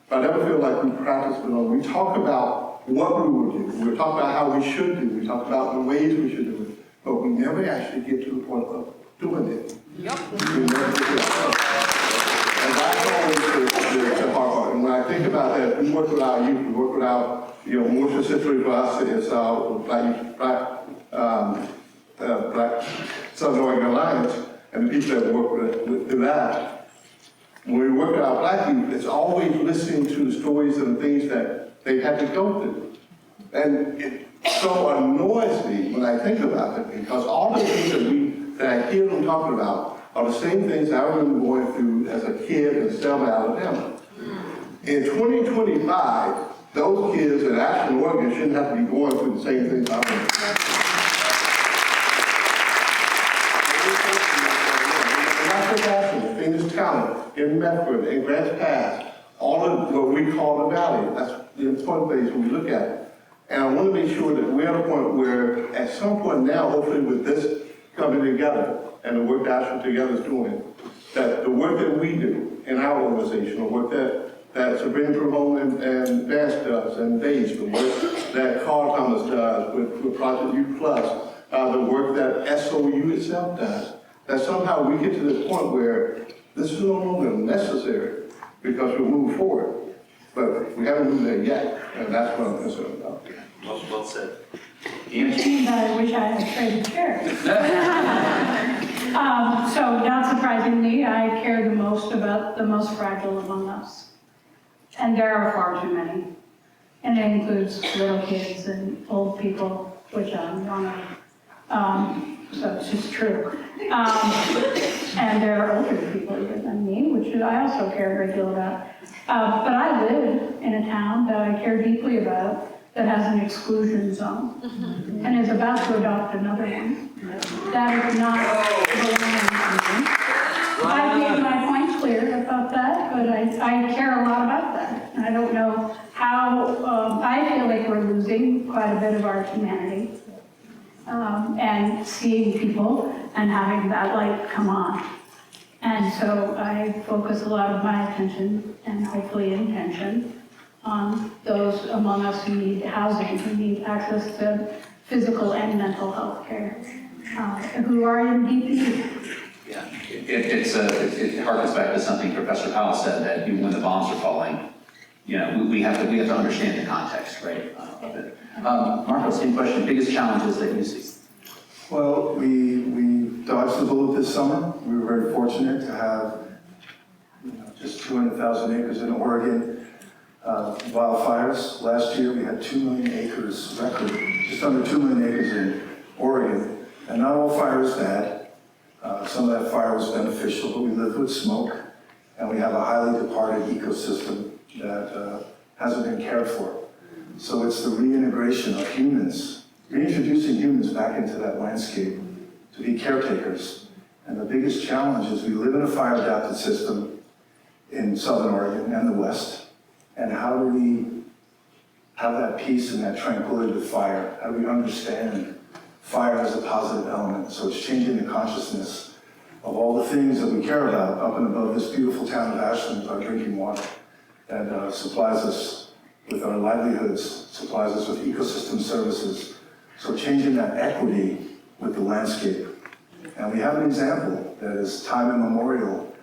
But I never feel like we practice belonging. We talk about what we will do. We talk about how we should do. We talk about the ways we should do it. But we never actually get to the point of doing it. Yep. We never get to that. And that's always the hard part. And when I think about that, we work with our youth, we work with our, more specifically for us, it's our Black Southern Oregon Alliance, and the people that work with that. When we work with our Black youth, it's always listening to the stories and the things that they had to go through. And it so annoys me when I think about it, because all the things that I hear them talking about are the same things I remember going through as a kid in Selma, Alabama. In 2025, those kids in Ashland, Oregon shouldn't have to be going through the same things I went through. Phoenix County, in Medford, in Grants Pass, all of what we call the valley. That's the important things when we look at it. And I want to make sure that we're at a point where, at some point now, hopefully with this coming together and the work that Ashland Together is doing, that the work that we do in our organization, the work that Sabrina Perhone and Vance does, and Dave, the work that Carl Thomas does with Project U Plus, the work that SOU itself does, that somehow we get to this point where this is no longer necessary because we move forward. But we haven't moved there yet, and that's what I'm concerned about. Well said. Which means I wish I had traded chairs. So, not surprisingly, I care the most about the most fragile among us. And there are far too many. And it includes little kids and old people, which I'm one of. So it's just true. And there are older people even than me, which I also care a great deal about. But I live in a town that I care deeply about that has an exclusion zone and is about to adopt another one. That is not belonging to me. I've made my point clear about that, but I care a lot about that. And I don't know how, I feel like we're losing quite a bit of our humanity. And seeing people and having that light come on. And so I focus a lot of my attention and hopefully intention on those among us who need housing, who need access to physical and mental health care, who are in deep need. Yeah, it harkens back to something Professor Powell said, that when the bombs are falling, we have to understand the context, right, of it. Marko, same question. Biggest challenges that you see? Well, we dodged the bullet this summer. We were very fortunate to have just 200,000 acres in Oregon. Wildfires. Last year we had 2 million acres record, just under 2 million acres in Oregon. And not all fire is bad. Some of that fire was beneficial, but we lived with smoke, and we have a highly departed ecosystem that hasn't been cared for. So it's the reintegration of humans, reintroducing humans back into that landscape to be caretakers. And the biggest challenge is we live in a fire-adapted system in Southern Oregon and the West, and how do we have that peace and that tranquility with fire? How do we understand fire as a positive element? So it's changing the consciousness of all the things that we care about up and above this beautiful town of Ashland, our drinking water, that supplies us with our livelihoods, supplies us with ecosystem services. So changing that equity with the landscape. And we have an example that is time immemorial,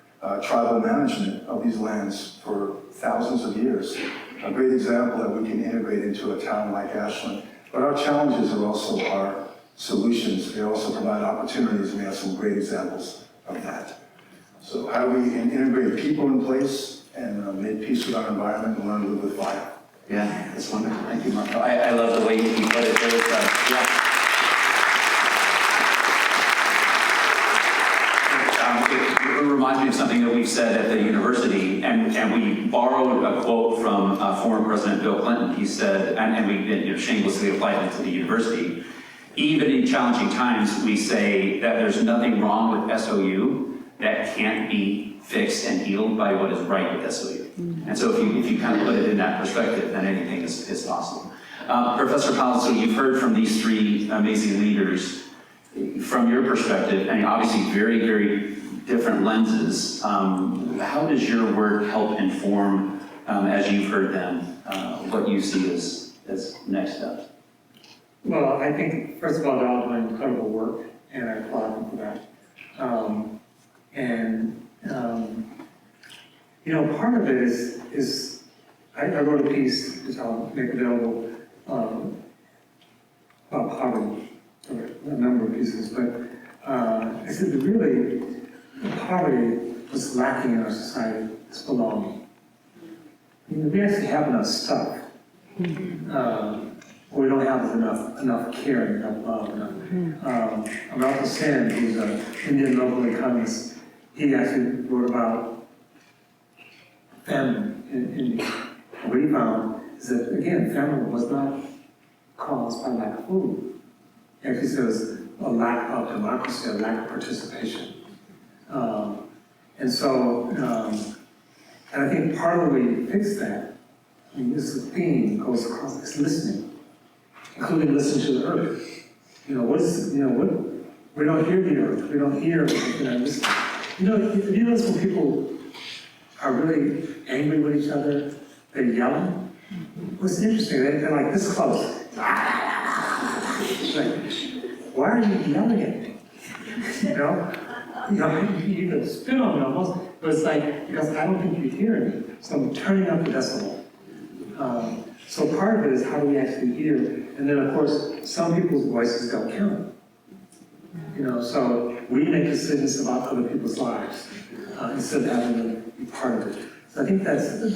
tribal management of these lands for thousands of years. A great example that we can integrate into a town like Ashland. But our challenges are also our solutions. They also provide opportunities, and we have some great examples of that. So how do we integrate people in place and make peace with our environment and learn to live with fire? Yeah, that's wonderful. Thank you, Marko. I love the way you put it. There was, yeah. It reminds me of something that we've said at the university, and we borrowed a quote from former President Bill Clinton. He said, and we shamelessly applied it to the university, even in challenging times, we say that there's nothing wrong with SOU that can't be fixed and healed by what is right with SOU. And so if you kind of put it in that perspective, then anything is possible. Professor Powell, so you've heard from these three amazing leaders. From your perspective, and obviously very, very different lenses, how does your work help inform, as you've heard them, what you see as next steps? Well, I think, first of all, they're all doing incredible work, and I applaud them for that. Part of it is I wrote a piece, which I'll make available, about poverty, or a number of pieces, but I said that really, the poverty was lacking in our society, is belonging. I mean, we actually have enough stuff. We don't have enough care and enough love. Marko Bey, who's an Indian local economist, he actually wrote about famine in India. What he found is that, again, famine was not caused by lack of food. He actually says a lack of democracy, a lack of participation. And I think part of the way you fix that, I mean, this theme goes across, is listening, including listening to the earth. We don't hear the earth, we don't hear, listen. If you notice when people are really angry with each other, they're yelling. What's interesting, they're like this close. It's like, why are you yelling at me? You can spit on me almost, but it's like, because I don't think you hear me, so I'm turning up the decibel. So part of it is how do we actually hear, and then of course, some people's voices don't count. So we make decisions about other people's lives, instead of having them be part of it. So I think that's a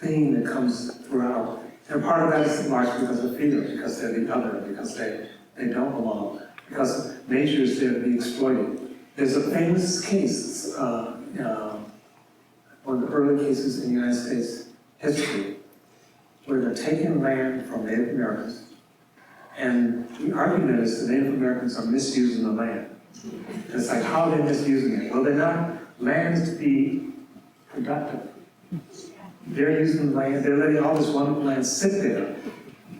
theme that comes throughout. And part of that is largely because of fear, because they're the other, because they don't belong, because nature is there to be exploited. There's a famous case, one of the early cases in the United States history, where they're taking land from Native Americans, and the argument is the Native Americans are misusing the land. And it's like, how are they misusing it? Well, they're not lands to be productive. They're using the land, they're letting all this wonderful land sit there,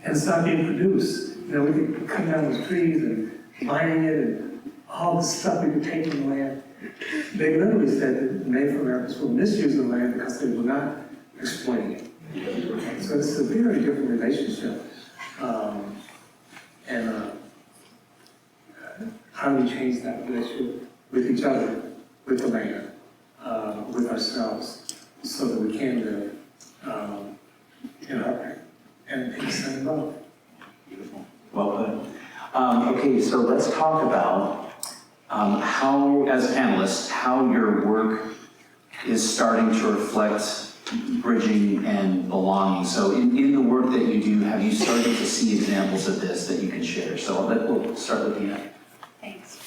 and it's not being produced. We could cut down those trees and mining it, and all the stuff we could take from the land. They literally said that Native Americans were misusing the land because they were not exploiting it. So it's a very different relationship. How do we change that relationship with each other, with the land, with ourselves, so that we can live and peace and love. Beautiful. Well put. Okay, so let's talk about how, as panelists, how your work is starting to reflect bridging and belonging. So in the work that you do, have you started to see examples of this that you can share? So we'll start with Dee Anne. Thanks.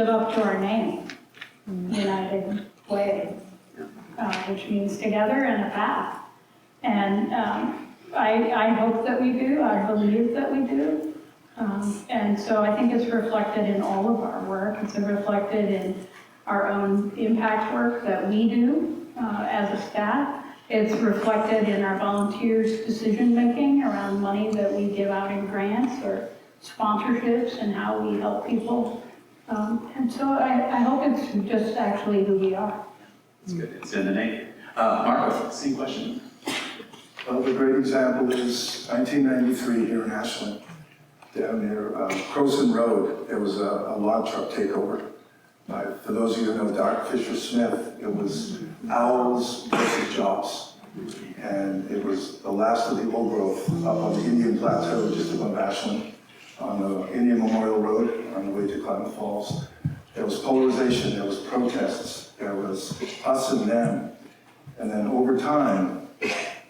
live up to our name, United Way, which means together and a path. And I hope that we do, I believe that we do. And so I think it's reflected in all of our work. It's reflected in our own impact work that we do as a staff. It's reflected in our volunteers' decision-making around money that we give out in grants or sponsorships and how we help people. And so I hope it's just actually who we are. It's good. It's in the name. Marko, same question. Well, the great example is 1993 here in Ashland. Down near Croson Road, there was a log truck takeover. For those of you who know Dr. Fisher-Smith, it was owls versus jobs. And it was the last of the old growth up on the Indian Plateau just above Ashland, on the Indian Memorial Road, on the way to Klamath Falls. There was polarization, there was protests, there was us and them. And then over time,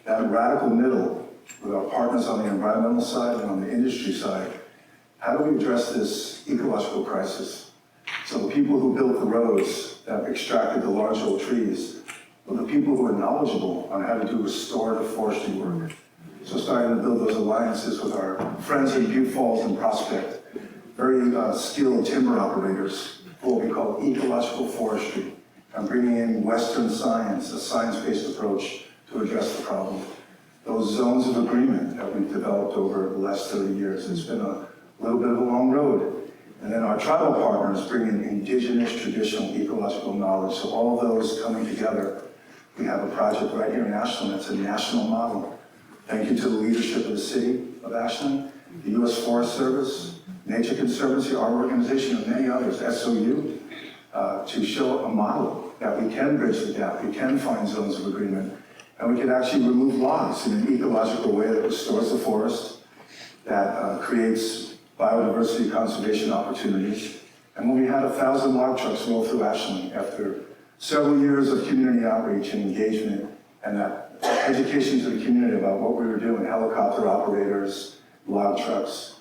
that radical middle, with our partners on the environmental side and on the industry side, how do we address this ecological crisis? So the people who built the roads that extracted the large old trees were the people who are knowledgeable on how to do restorative forestry work. So starting to build those alliances with our friends in Butte Falls and Prospect, very skilled timber operators for what we call ecological forestry, and bringing in Western science, a science-based approach to address the problem. Those zones of agreement that we've developed over the last 30 years, it's been a little bit of a long road. And then our tribal partners bring in indigenous, traditional, ecological knowledge. So all of those coming together, we have a project right here in Ashland that's a national model. Thank you to the leadership of the city of Ashland, the U.S. Forest Service, Nature Conservancy, our organization, and many others, SOU, to show a model that we can bridge the gap, we can find zones of agreement, and we can actually remove logs in an ecological way that restores the forest, that creates biodiversity conservation opportunities. And when we had 1,000 log trucks roll through Ashland after several years of community outreach and engagement, and that education to the community about what we were doing, helicopter operators, log trucks,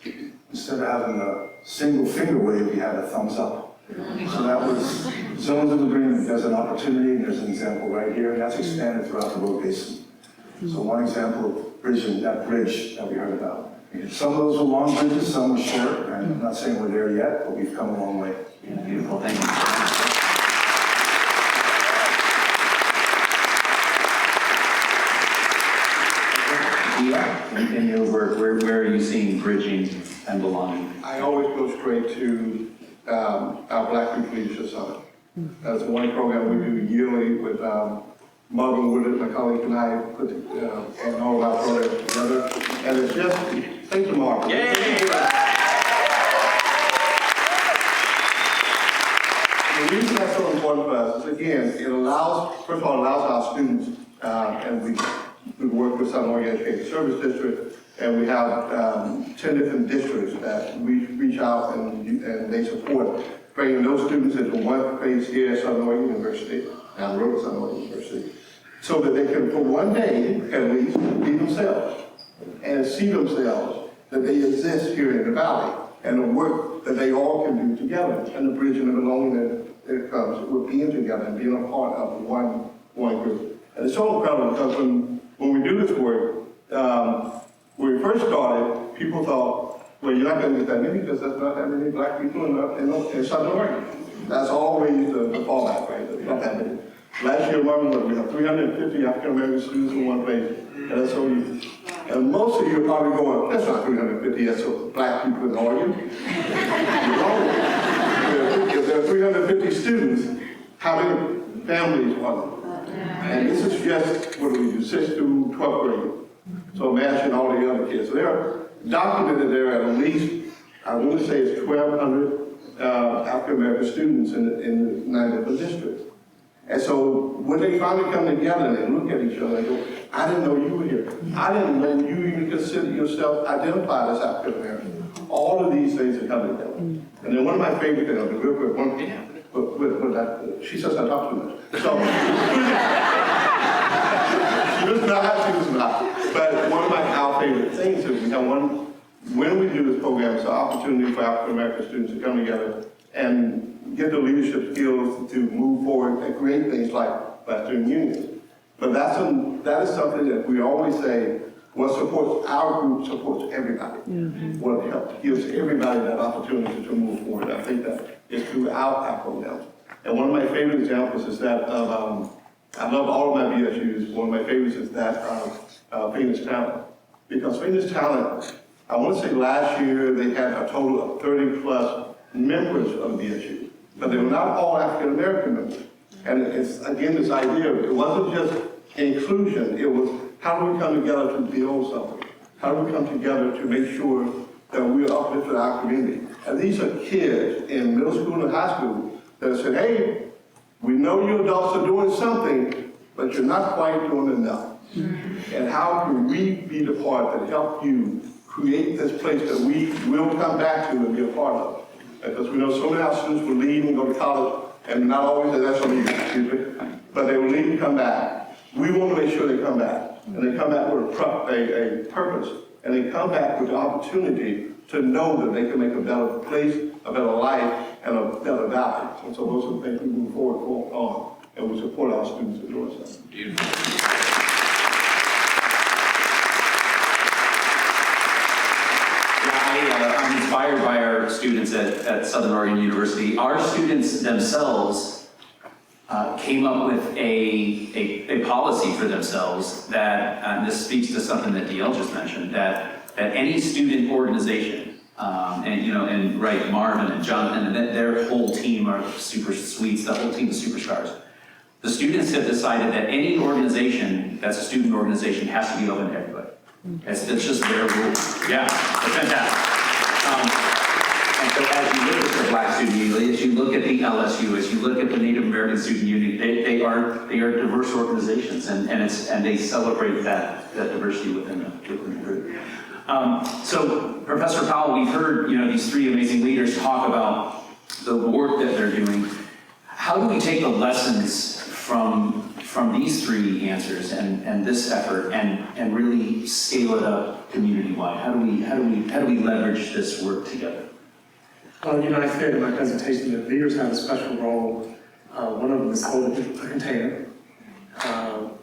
instead of having a single finger wave, we had a thumbs up. So that was zones of agreement. There's an opportunity, and there's an example right here, and that's expanded throughout the road basin. So one example of bridging, that bridge that we heard about. Some of those were long bridges, some were short, and I'm not saying we're there yet, but we've come a long way. Yeah, beautiful. Thank you. Yeah, in your work, where are you seeing bridging and belonging? I always go straight to our Black Youth Leadership Summit. That's one program we do yearly with Marko Bey, my colleague, and I put and all of our programs together. And it's just, thank you, Marko. Yay! The reason that's so important for us is, again, it allows, first of all, it allows our students, and we work with Southern Oregon Education Service District, and we have 10 different districts that we reach out and they support bringing those students into one place here at Southern Oregon University, down the road at Southern Oregon University, so that they can, for one day at least, be themselves and see themselves that they exist here in the valley, and the work that they all can do together, and the bridging of the loneliness that comes with being together and being a part of one group. And it's so incredible because when we do this work, when we first started, people thought, well, you're not going to get that many because there's not that many Black people in Southern Oregon. That's always the fallback, right? There's not that many. Last year, we have 350 African American students in one place at SOU. And most of you are probably going, that's not 350 Black people in Oregon. If there are 350 students, how many families are there? And this is just, what do we do, 6th through 12th grade. So imagine all the other kids. So they're documented there at least, I want to say it's 1,200 African American students in the 9 different districts. And so when they finally come together and they look at each other and go, I didn't know you were here. I didn't know you even consider yourself identified as African American. All of these things are coming together. And then one of my favorite things, real quick, she says I talk too much. So, she was not. But one of our favorite things is we have when we do this program, it's an opportunity for African American students to come together and get the leadership skills to move forward and create things like student unions. But that is something that we always say, what supports our group supports everybody. What helps gives everybody that opportunity to move forward. I think that is throughout our programs. And one of my favorite examples is that of, I love all of my BSUs. One of my favorites is that of Phoenix Talent. Because Phoenix Talent, I want to say last year they had a total of 30 plus members of BSU, but they were not all African American members. And it's, again, this idea of, it wasn't just inclusion, it was how do we come together to build something? How do we come together to make sure that we uplift our community? And these are kids in middle school and high school that said, hey, we know you adults are doing something, but you're not quite doing enough. And how can we be the part that help you create this place that we will come back to and be a part of? Because we know so many of our students will leave and go to college, and not always the national league, excuse me, but they will leave and come back. We want to make sure they come back, and they come back with a purpose, and they come back with the opportunity to know that they can make a better place, a better life, and a better valley. And so those are the things we move forward on, and we support our students in doing so. Beautiful. I'm inspired by our students at Southern Oregon University. Our students themselves came up with a policy for themselves that, and this speaks to something that DL just mentioned, that any student organization, and right, Marvin and Jonathan, and their whole team are super sweets, the whole team is superstars. The students have decided that any organization that's a student organization has to be open to everybody. It's just their rule. Yeah, it's fantastic. And so as you look at the Black Student Union, as you look at the LSU, as you look at the Native American Student Union, they are diverse organizations, and they celebrate that diversity within the group. So Professor Powell, we've heard these three amazing leaders talk about the work that they're doing. How do we take the lessons from these three answers and this effort and really scale it up community-wide? How do we leverage this work together? Well, I said in my presentation that leaders have a special role. One of them is holding a container.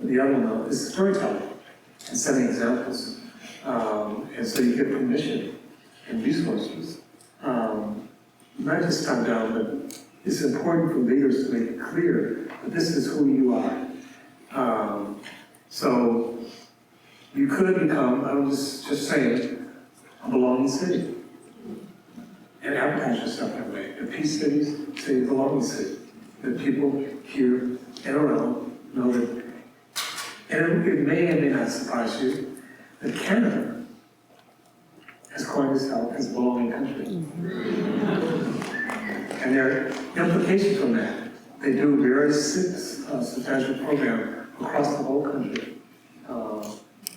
The other one is storytelling and setting examples. And so you get permission and resources. Not just come down, but it's important for leaders to make it clear that this is who you are. So you could become, I'm just saying, a belonging city. And advertise yourself that way. The peace cities say belonging city. That people here and around know that. And it may and may not surprise you that Canada has coined itself as a belonging country. And there are implications from that. They do a very substantial program across the whole country.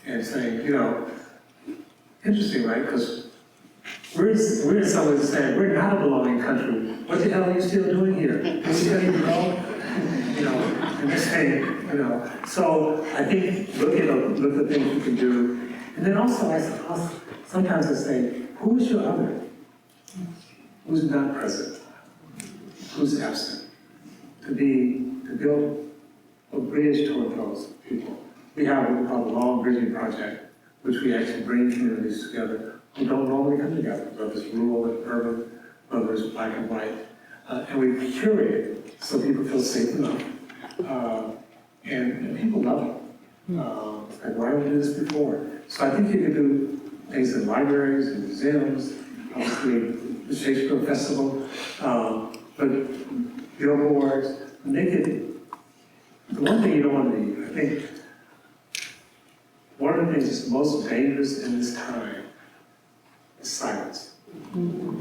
And saying, interesting, right? Because we're in some ways saying, we're not a belonging country. What the hell are you still doing here? Did you even know? And they're saying, So I think look at things you can do. And then also, sometimes I say, who is your other? Who's not present? Who's absent? To build a bridge toward those people. We have what we call the Long Bridging Project, which we actually bring communities together who don't normally come together, whether it's rural and urban, whether it's black and white. And we curate it so people feel safe enough. And people love it. Like, why didn't we do this before? So I think you can do things in libraries and museums, obviously the Shakespeare Festival, but billboards, make it, the one thing you don't want to be, I think, one of the things that's most dangerous in this time is silence. Don't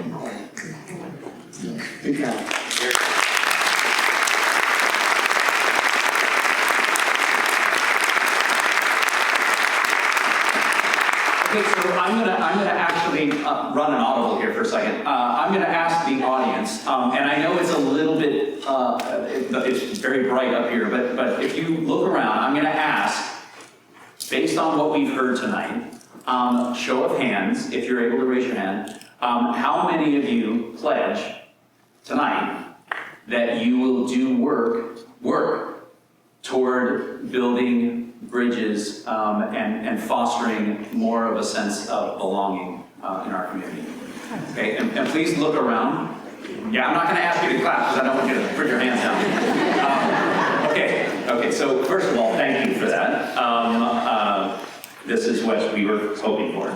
be quiet. Speak out. Okay, so I'm gonna actually run an audible here for a second. I'm gonna ask the audience, and I know it's a little bit, it's very bright up here, but if you look around, I'm gonna ask, based on what we've heard tonight, show of hands, if you're able to raise your hand, how many of you pledge tonight that you will do work toward building bridges and fostering more of a sense of belonging in our community. Okay, and please look around. Yeah, I'm not going to ask you to clap because I don't want you to put your hands down. Okay, so first of all, thank you for that. This is what we were hoping for.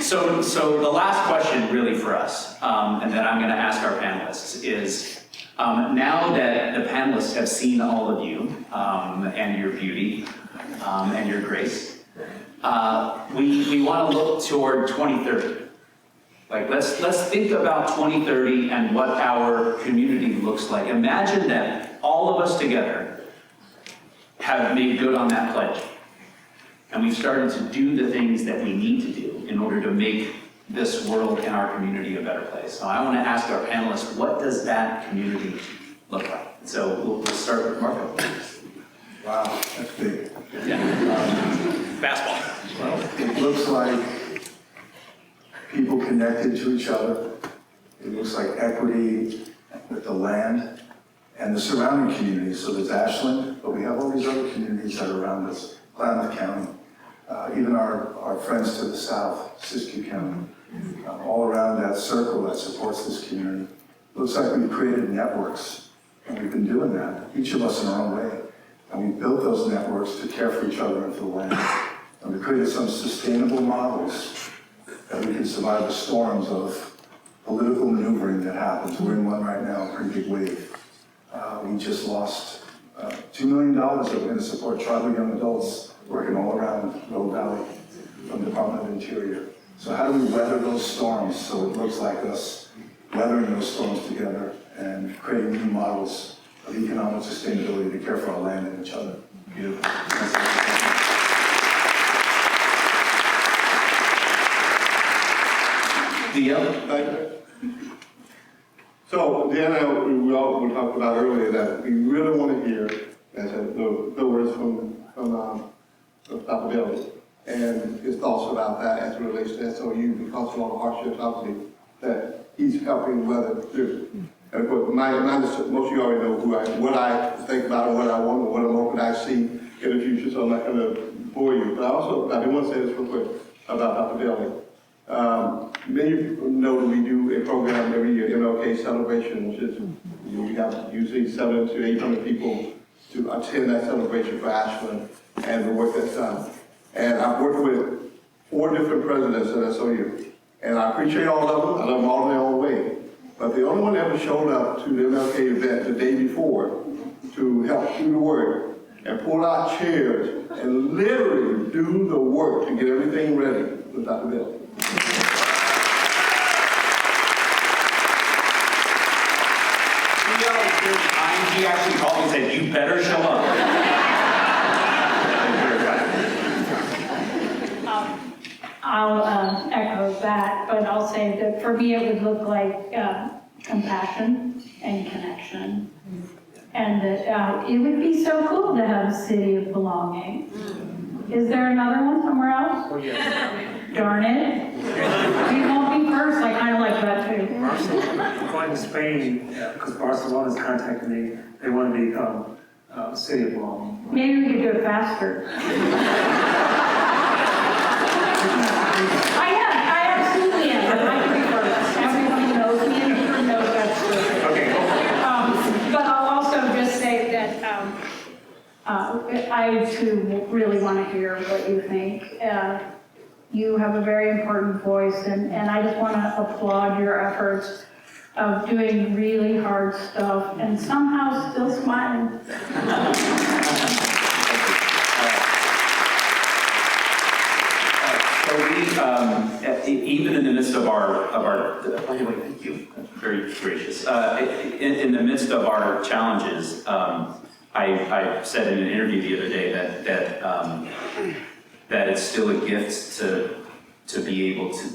So the last question really for us, and then I'm going to ask our panelists is, now that the panelists have seen all of you and your beauty and your grace, we want to look toward 2030. Like let's think about 2030 and what our community looks like. Imagine that all of us together have made good on that pledge. And we've started to do the things that we need to do in order to make this world and our community a better place. So I want to ask our panelists, what does that community look like? So we'll start with Marko. Wow, that's big. Yeah. Fastball. Well, it looks like people connected to each other. It looks like equity with the land and the surrounding communities. So there's Ashland, but we have all these other communities that are around us. Klamath County, even our friends to the south, Siskiyou County, all around that circle that supports this community. Looks like we've created networks, and we've been doing that, each of us in our own way. And we've built those networks to care for each other and for the land. And we created some sustainable models that we can survive the storms of political maneuvering that happens. We're in one right now, a pretty big wave. We just lost $2 million that we're going to support tribal young adults working all around Rogue Valley from the Department of Interior. So how do we weather those storms so it looks like us weathering those storms together and creating new models of economic sustainability to care for our land and each other? Beautiful. Dee Anne? So, Dee Anne, we talked about earlier that we really want to hear, as the words from Dr. Bailey, and his thoughts about that as it relates to SOU, because of all the hardships, obviously, that he's helping weather through. And of course, most of you already know what I think about and what I want and what I'm hoping I see in the future, so I'm not going to bore you. But I do want to say this real quick about Dr. Bailey. Many of you know that we do a program every year, MLK Celebration, which is, we have usually 700 to 800 people to attend that celebration for Ashland and the work that's done. And I've worked with 4 different presidents at SOU. And I appreciate all of them. I love them all in their own way. But the only one that ever showed up to the MLK event the day before to help do the work and pull out chairs and literally do the work to get everything ready was Dr. Bailey. He actually called me and said, "You better show up." I'll echo that, but I'll say that for me it would look like compassion and connection. And that it would be so cool to have a city of belonging. Is there another one somewhere else? Oh, yeah. Darn it. We won't be first, I kind of like that too. I'm going to Spain because Barcelona's contacted me. They want to become city of belonging. Maybe we could do it faster. I absolutely am. I'd like to be first. Everyone who knows me and who knows that's true. Okay, go for it. But I'll also just say that I too really want to hear what you think. You have a very important voice, and I just want to applaud your efforts of doing really hard stuff and somehow still smiling. So even in the midst of our by the way, thank you, that's very gracious. In the midst of our challenges, I said in an interview the other day that it's still a gift to be able to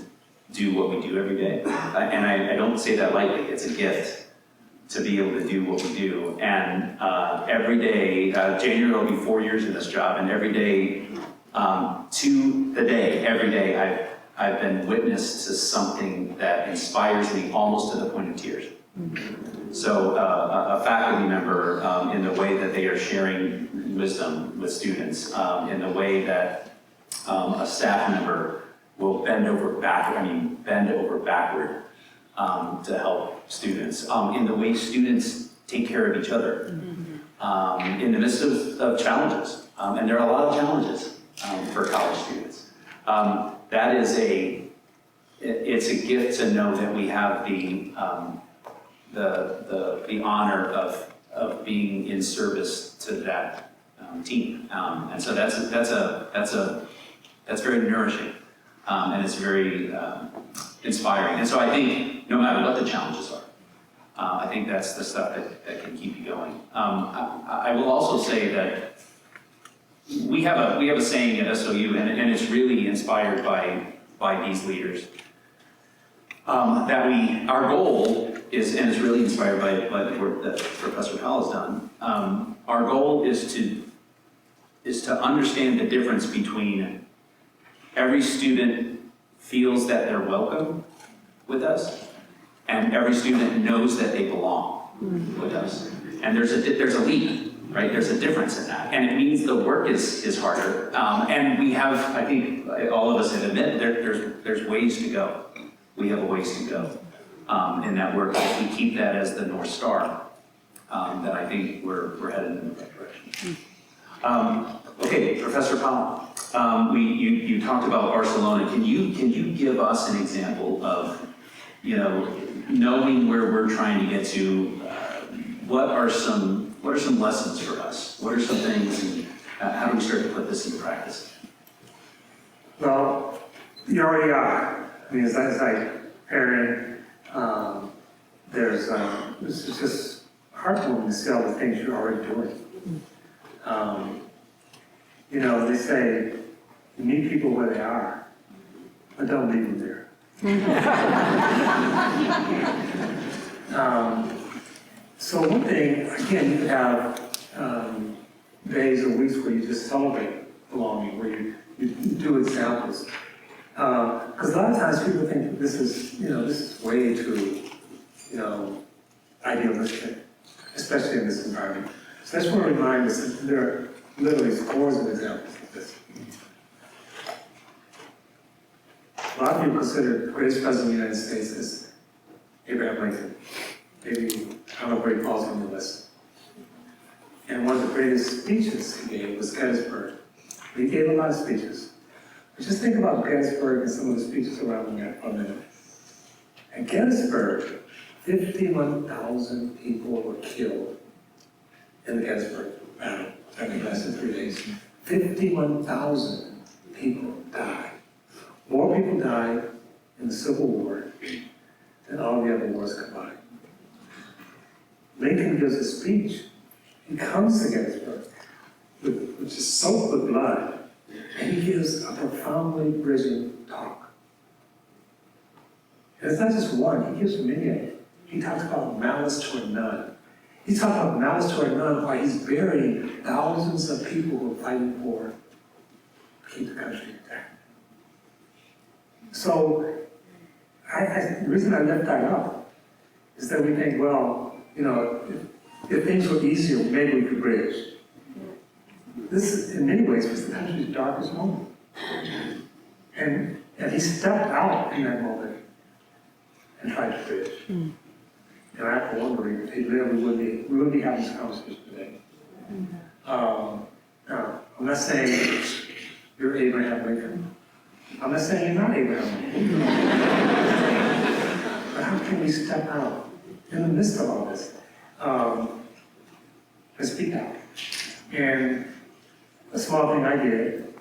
do what we do every day. And I don't say that lightly, it's a gift to be able to do what we do. And every day, January will be 4 years in this job, and every day, every day, I've been witness to something that inspires me almost to the point of tears. So a faculty member, in the way that they are sharing wisdom with students, in the way that a staff member will bend over backward to help students, in the way students take care of each other, in the midst of challenges, and there are a lot of challenges for college students. That is it's a gift to know that we have the honor of being in service to that team, and so that's very nourishing, and it's very inspiring. And so I think no matter what the challenges are, I think that's the stuff that can keep you going. I will also say that we have a saying at SOU, and it's really inspired by these leaders. Our goal is, and it's really inspired by the work that Professor Powell has done. Our goal is to understand the difference between every student feels that they're welcome with us, and every student knows that they belong with us. And there's a leap, right? There's a difference in that, and it means the work is harder. And we have, I think, all of us have admitted there's ways to go. We have a ways to go in that work. If we keep that as the North Star, then I think we're headed in the right direction. Okay, Professor Powell, you talked about Barcelona. Can you give us an example of, knowing where we're trying to get to? What are some lessons for us? What are some things, and how do we start to put this into practice? Well, you already are. I mean, it's like Aaron, this is just heartwarming to see all the things you're already doing. They say, you meet people where they are, but don't leave them there. So one thing, again, you could have days or weeks where you just celebrate belonging, where you do examples. Because a lot of times people think this is way too, idealistic, especially in this environment. So I just want to remind us that there are literally scores of examples of this. A lot of people consider the greatest president of the United States as Abraham Lincoln. Maybe, I don't know where he falls on the list. And one of the greatest speeches he gave was Gettysburg. He gave a lot of speeches. But just think about Gettysburg and some of the speeches around that for a minute. At Gettysburg, 51,000 people were killed in the Gettysburg battle that lasted 3 days. 51,000 people died. More people died in the Civil War than all the other wars combined. Lincoln gives a speech. He comes to Gettysburg, which is soaked with blood, and he gives a profoundly bridging talk. And it's not just one, he gives many of them. He talks about malice toward none. He talks about malice toward none while he's burying thousands of people who are fighting to keep the country intact. So, the reason I left that up is that we think, well, if things were easier, maybe we could bridge. This, in many ways, was the country's darkest moment. And he stepped out in that moment and tried to bridge. And I have to wonder if he literally we wouldn't be having this conversation today. Now, I'm not saying you're Abraham Lincoln. I'm not saying you're not Abraham Lincoln. But how can we step out in the midst of all this and speak out? And a small thing I did,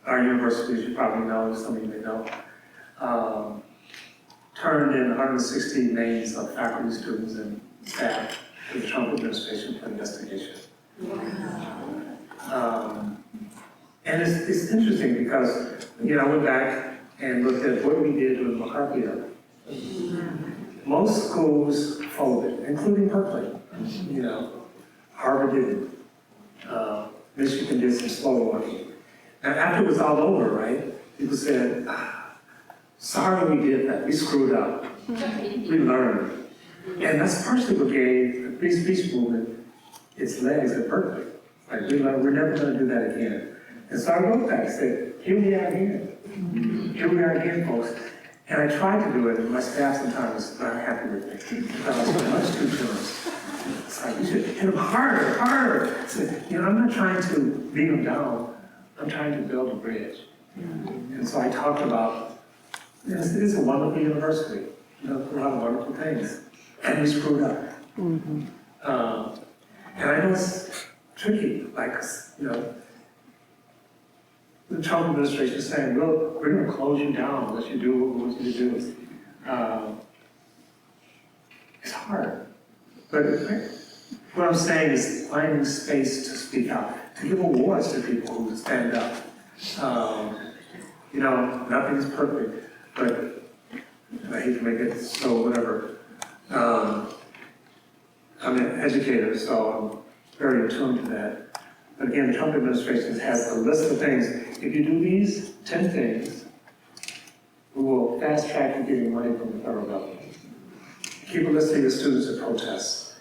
our university, as you probably know, some of you may know, turned in 160 names of faculty, students, and staff to the Trump administration for investigation. And it's interesting because, I went back and looked at what we did with the McCarthy era. Most schools folded, including Berkeley. Harvard didn't. Michigan did some slow walking. And after it was all over, right, people said, sorry we did that, we screwed up. We learned. And that's partially what gave the free speech movement its legs at Berkeley. Like, we learned we're never going to do that again. And so I wrote that. I said, here we are again. Here we are again, folks. And I tried to do it, and my staff sometimes was not happy with me. They thought I was much too generous. It's like, you should hit them harder, harder. I said, I'm not trying to beat them down. I'm trying to build a bridge. And so I talked about, it is a wonderful university. A lot of wonderful things. And we screwed up. And I know it's tricky, like, the Trump administration is saying, look, we're going to close you down unless you do what we want you to do. It's hard. But what I'm saying is finding space to speak out, to give awards to people who stand up. Nothing is perfect, but I hate to make it so whatever. I'm an educator, so I'm very attuned to that. But again, the Trump administration has a list of things. If you do these 10 things, we will fast track you getting money from the federal government. Keep a list of your students at protests.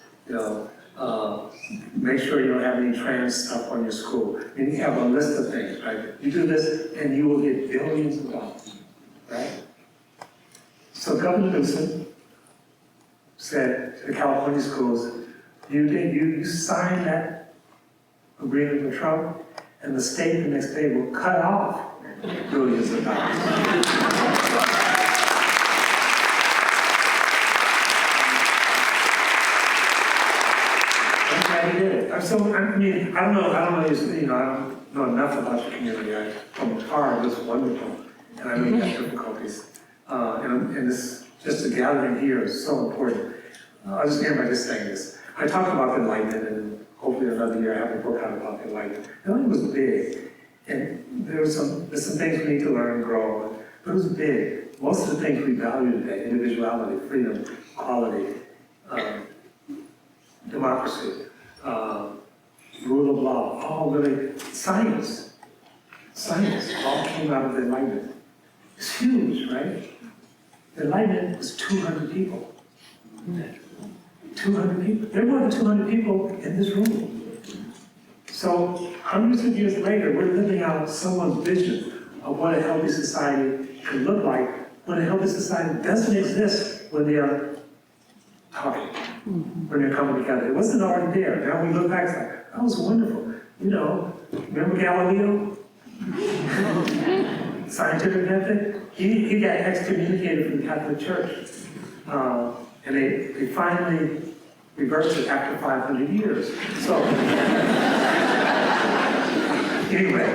Make sure you don't have any trans stuff on your school. And you have a list of things, right? You do this, and you will get billions of dollars, right? So Governor Newsom said to the California schools, you signed that agreement with Trump, and the state the next day will cut off billions of dollars. I'm glad he did it. I don't know enough about your community. From afar, it was wonderful, and I know you have difficulties. And this, just the gathering here is so important. I'll just end by just saying this. I talked about the Enlightenment, and hopefully another year I have a book out about the Enlightenment. The Enlightenment was big, and there's some things we need to learn and grow, but it was big. Most of the things we value today, individuality, freedom, equality, democracy, rule of law, all really, science, all came out of the Enlightenment. It's huge, right? The Enlightenment was 200 people. 200 people. There were 200 people in this room. So hundreds of years later, we're living out someone's vision of what a healthy society could look like when a healthy society doesn't exist when they are talking, when they're coming together. It wasn't already there. Now we look back, it's like, that was wonderful. Remember Galileo? Scientific method? He got excommunicated from the Catholic Church. And they finally reversed it after 500 years. So, anyway,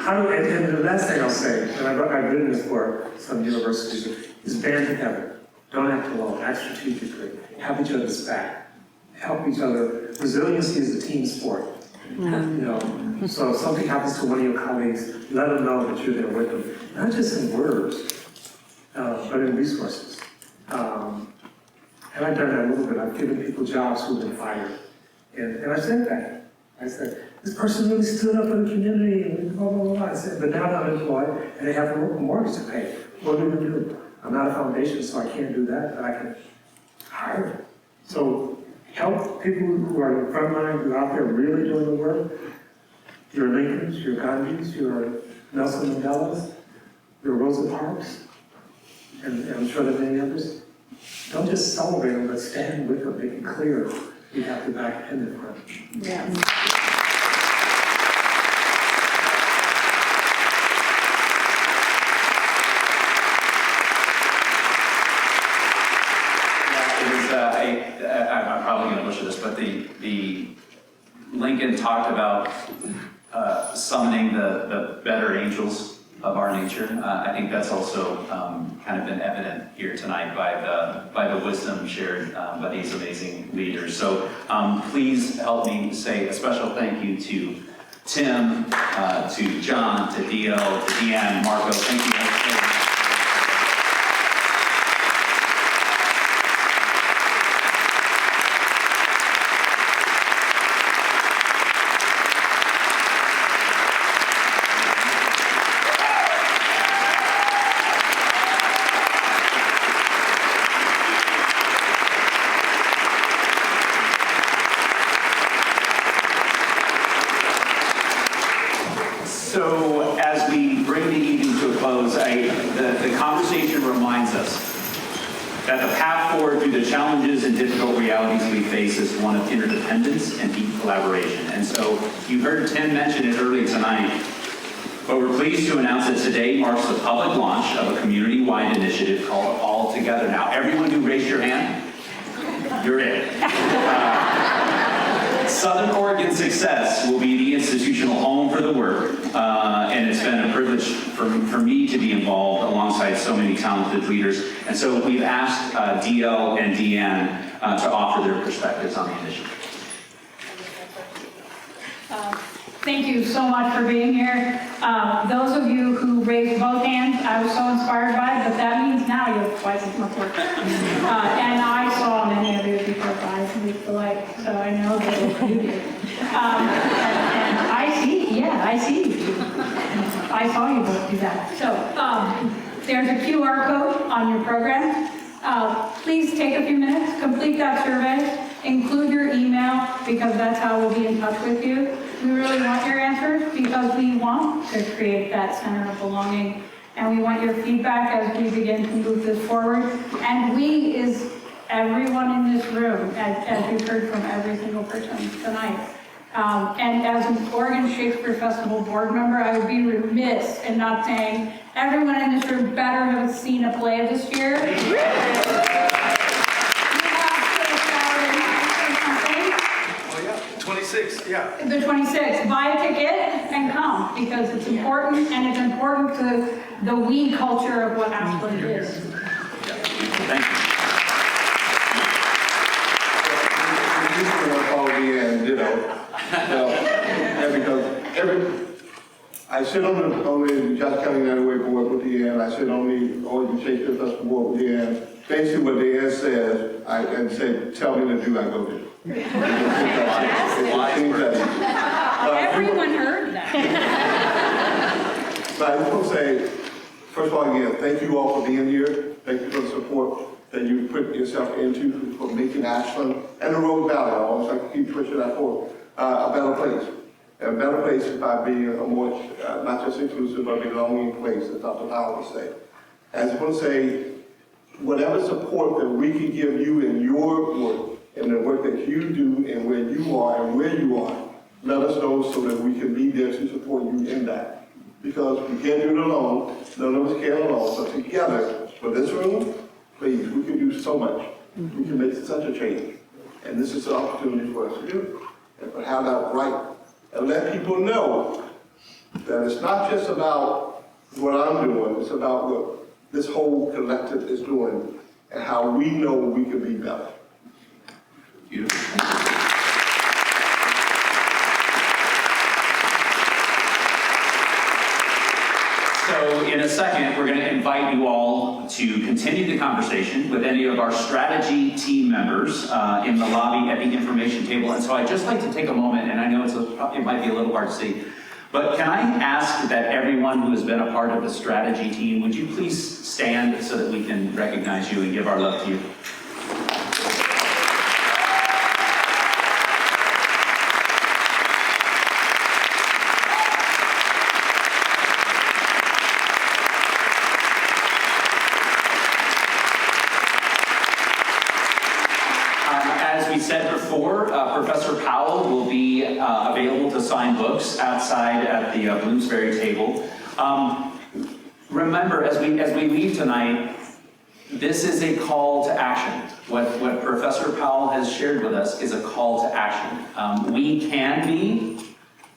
and the last thing I'll say, and I've written this for some universities, is band together. Don't act alone, act strategically. Have each other's back. Help each other. Resiliency is a team sport. So if something happens to one of your colleagues, let them know that you're there with them. Not just in words, but in resources. And I've done that a little bit. I've given people jobs who've been fired. And I said that. I said, this person really stood up in the community and blah, blah, blah. I said, but now they're unemployed and they have a mortgage to pay. What are we going to do? I'm not a foundation, so I can't do that, but I can hire them. So help people who are in the front line, who are out there really doing the work. Your Lincolns, your Gandhis, your Nelson Mandelas, your Rosa Parks, and I'm sure there are many others. Don't just celebrate them, but stand with them, make it clear you have to back in the front. Yes. I'm probably going to butcher this, but the Lincoln talked about summoning the better angels of our nature. I think that's also kind of been evident here tonight by the wisdom shared by these amazing leaders. So please help me say a special thank you to Tim, to John, to Dio, to Dee Anne, Marko. Thank you guys so much. the challenges and difficult realities we face is one of interdependence and deep collaboration. And so you heard Tim mention it early tonight, but we're pleased to announce that today marks the public launch of a community-wide initiative called All Together. Now, everyone who raised your hand, you're it. Southern Oregon Success will be the institutional home for the work, and it's been a privilege for me to be involved alongside so many talented leaders. And so we've asked DL and Dee Anne to offer their perspectives on the initiative. Thank you so much for being here. Those of you who raised both hands, I was so inspired by, but that means now you have twice as much work. And I saw many of you before 5 weeks alike, so I know that you did. And I see, yeah, I see you. I saw you both do that. So there's a QR code on your program. Please take a few minutes, complete that survey, include your email, because that's how we'll be in touch with you. We really want your answers because we want to create that center of belonging, and we want your feedback as we begin to move this forward. And we is everyone in this room, as you've heard from every single person tonight. And as an Oregon Shakespeare Festival board member, I would be remiss in not saying everyone in this room better have seen a play this year. 26, yeah. The 26th, buy a ticket and come, because it's important, and it's important to the we culture of what Ashland is. Thank you. And ditto. And because I sit on the Just County Network board with Dee Anne, I sit on the Oregon Shakespeare Festival board with Dee Anne. Basically what Dee Anne says, and said, tell me to do, I go do. Everyone heard that. But I just want to say, first of all, again, thank you all for being here. Thank you for the support that you put yourself into for making Ashland and the Rose Valley, I always like to keep pushing that forward, a better place. And a better place by being a more, not just inclusive, but belonging place, as Dr. Powell would say. And I just want to say, whatever support that we can give you in your work, and the work that you do and where you are, let us know so that we can be there to support you in that. Because we can't do it alone, none of us can alone, but together, for this room, please, we can do so much. We can make such a change. And this is an opportunity for us to do, and to have that right. And let people know that it's not just about what I'm doing, it's about what this whole collective is doing, and how we know we can be better. Beautiful. So in a second, we're going to invite you all to continue the conversation with any of our strategy team members in the lobby at the information table. And so I'd just like to take a moment, and I know it might be a little hard to see, but can I ask that everyone who has been a part of the strategy team, would you please stand so that we can recognize you and give our love to you? Said before, Professor Powell will be available to sign books outside at the Bloomsbury table. Remember, as we leave tonight, this is a call to action. What Professor Powell has shared with us is a call to action. We can be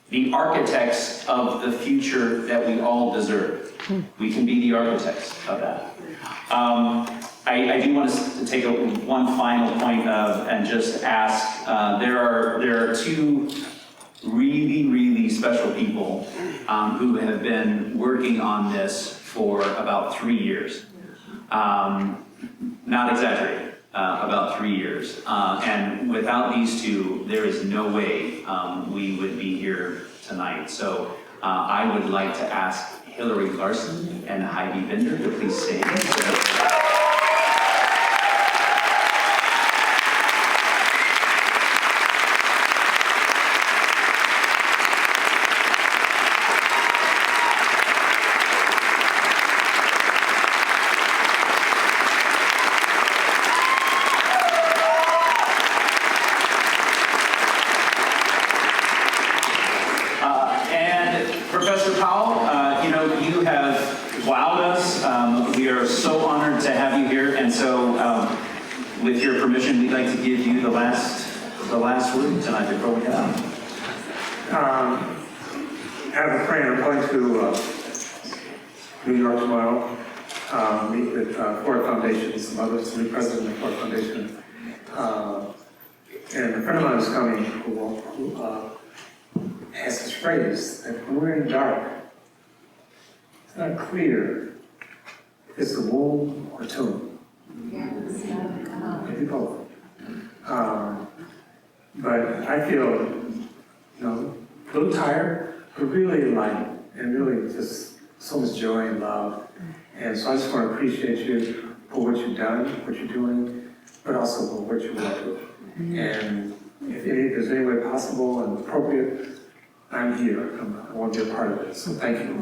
the architects of the future that we all deserve. We can be the architects of that. I do want to take one final point and just ask, there are two really special people who have been working on this for about 3 years. Not exaggerating, about 3 years. And without these two, there is no way we would be here tonight. So I would like to ask Hillary Larson and Heidi Binder to please stand. permission, we'd like to give you the last word tonight before we head out. I have a friend, I'm going to New York tomorrow, meet with Ford Foundation, some others, the new president of Ford Foundation. And a friend of mine is coming who has this phrase that when we're in the dark, it's not clear if it's the womb or tomb. Maybe both. But I feel, a little tired, but really light, and really just so much joy and love. And so I just want to appreciate you for what you've done, what you're doing, but also for what you will do. And if there's any way possible and appropriate, I'm here. I want to be a part of it. So thank you.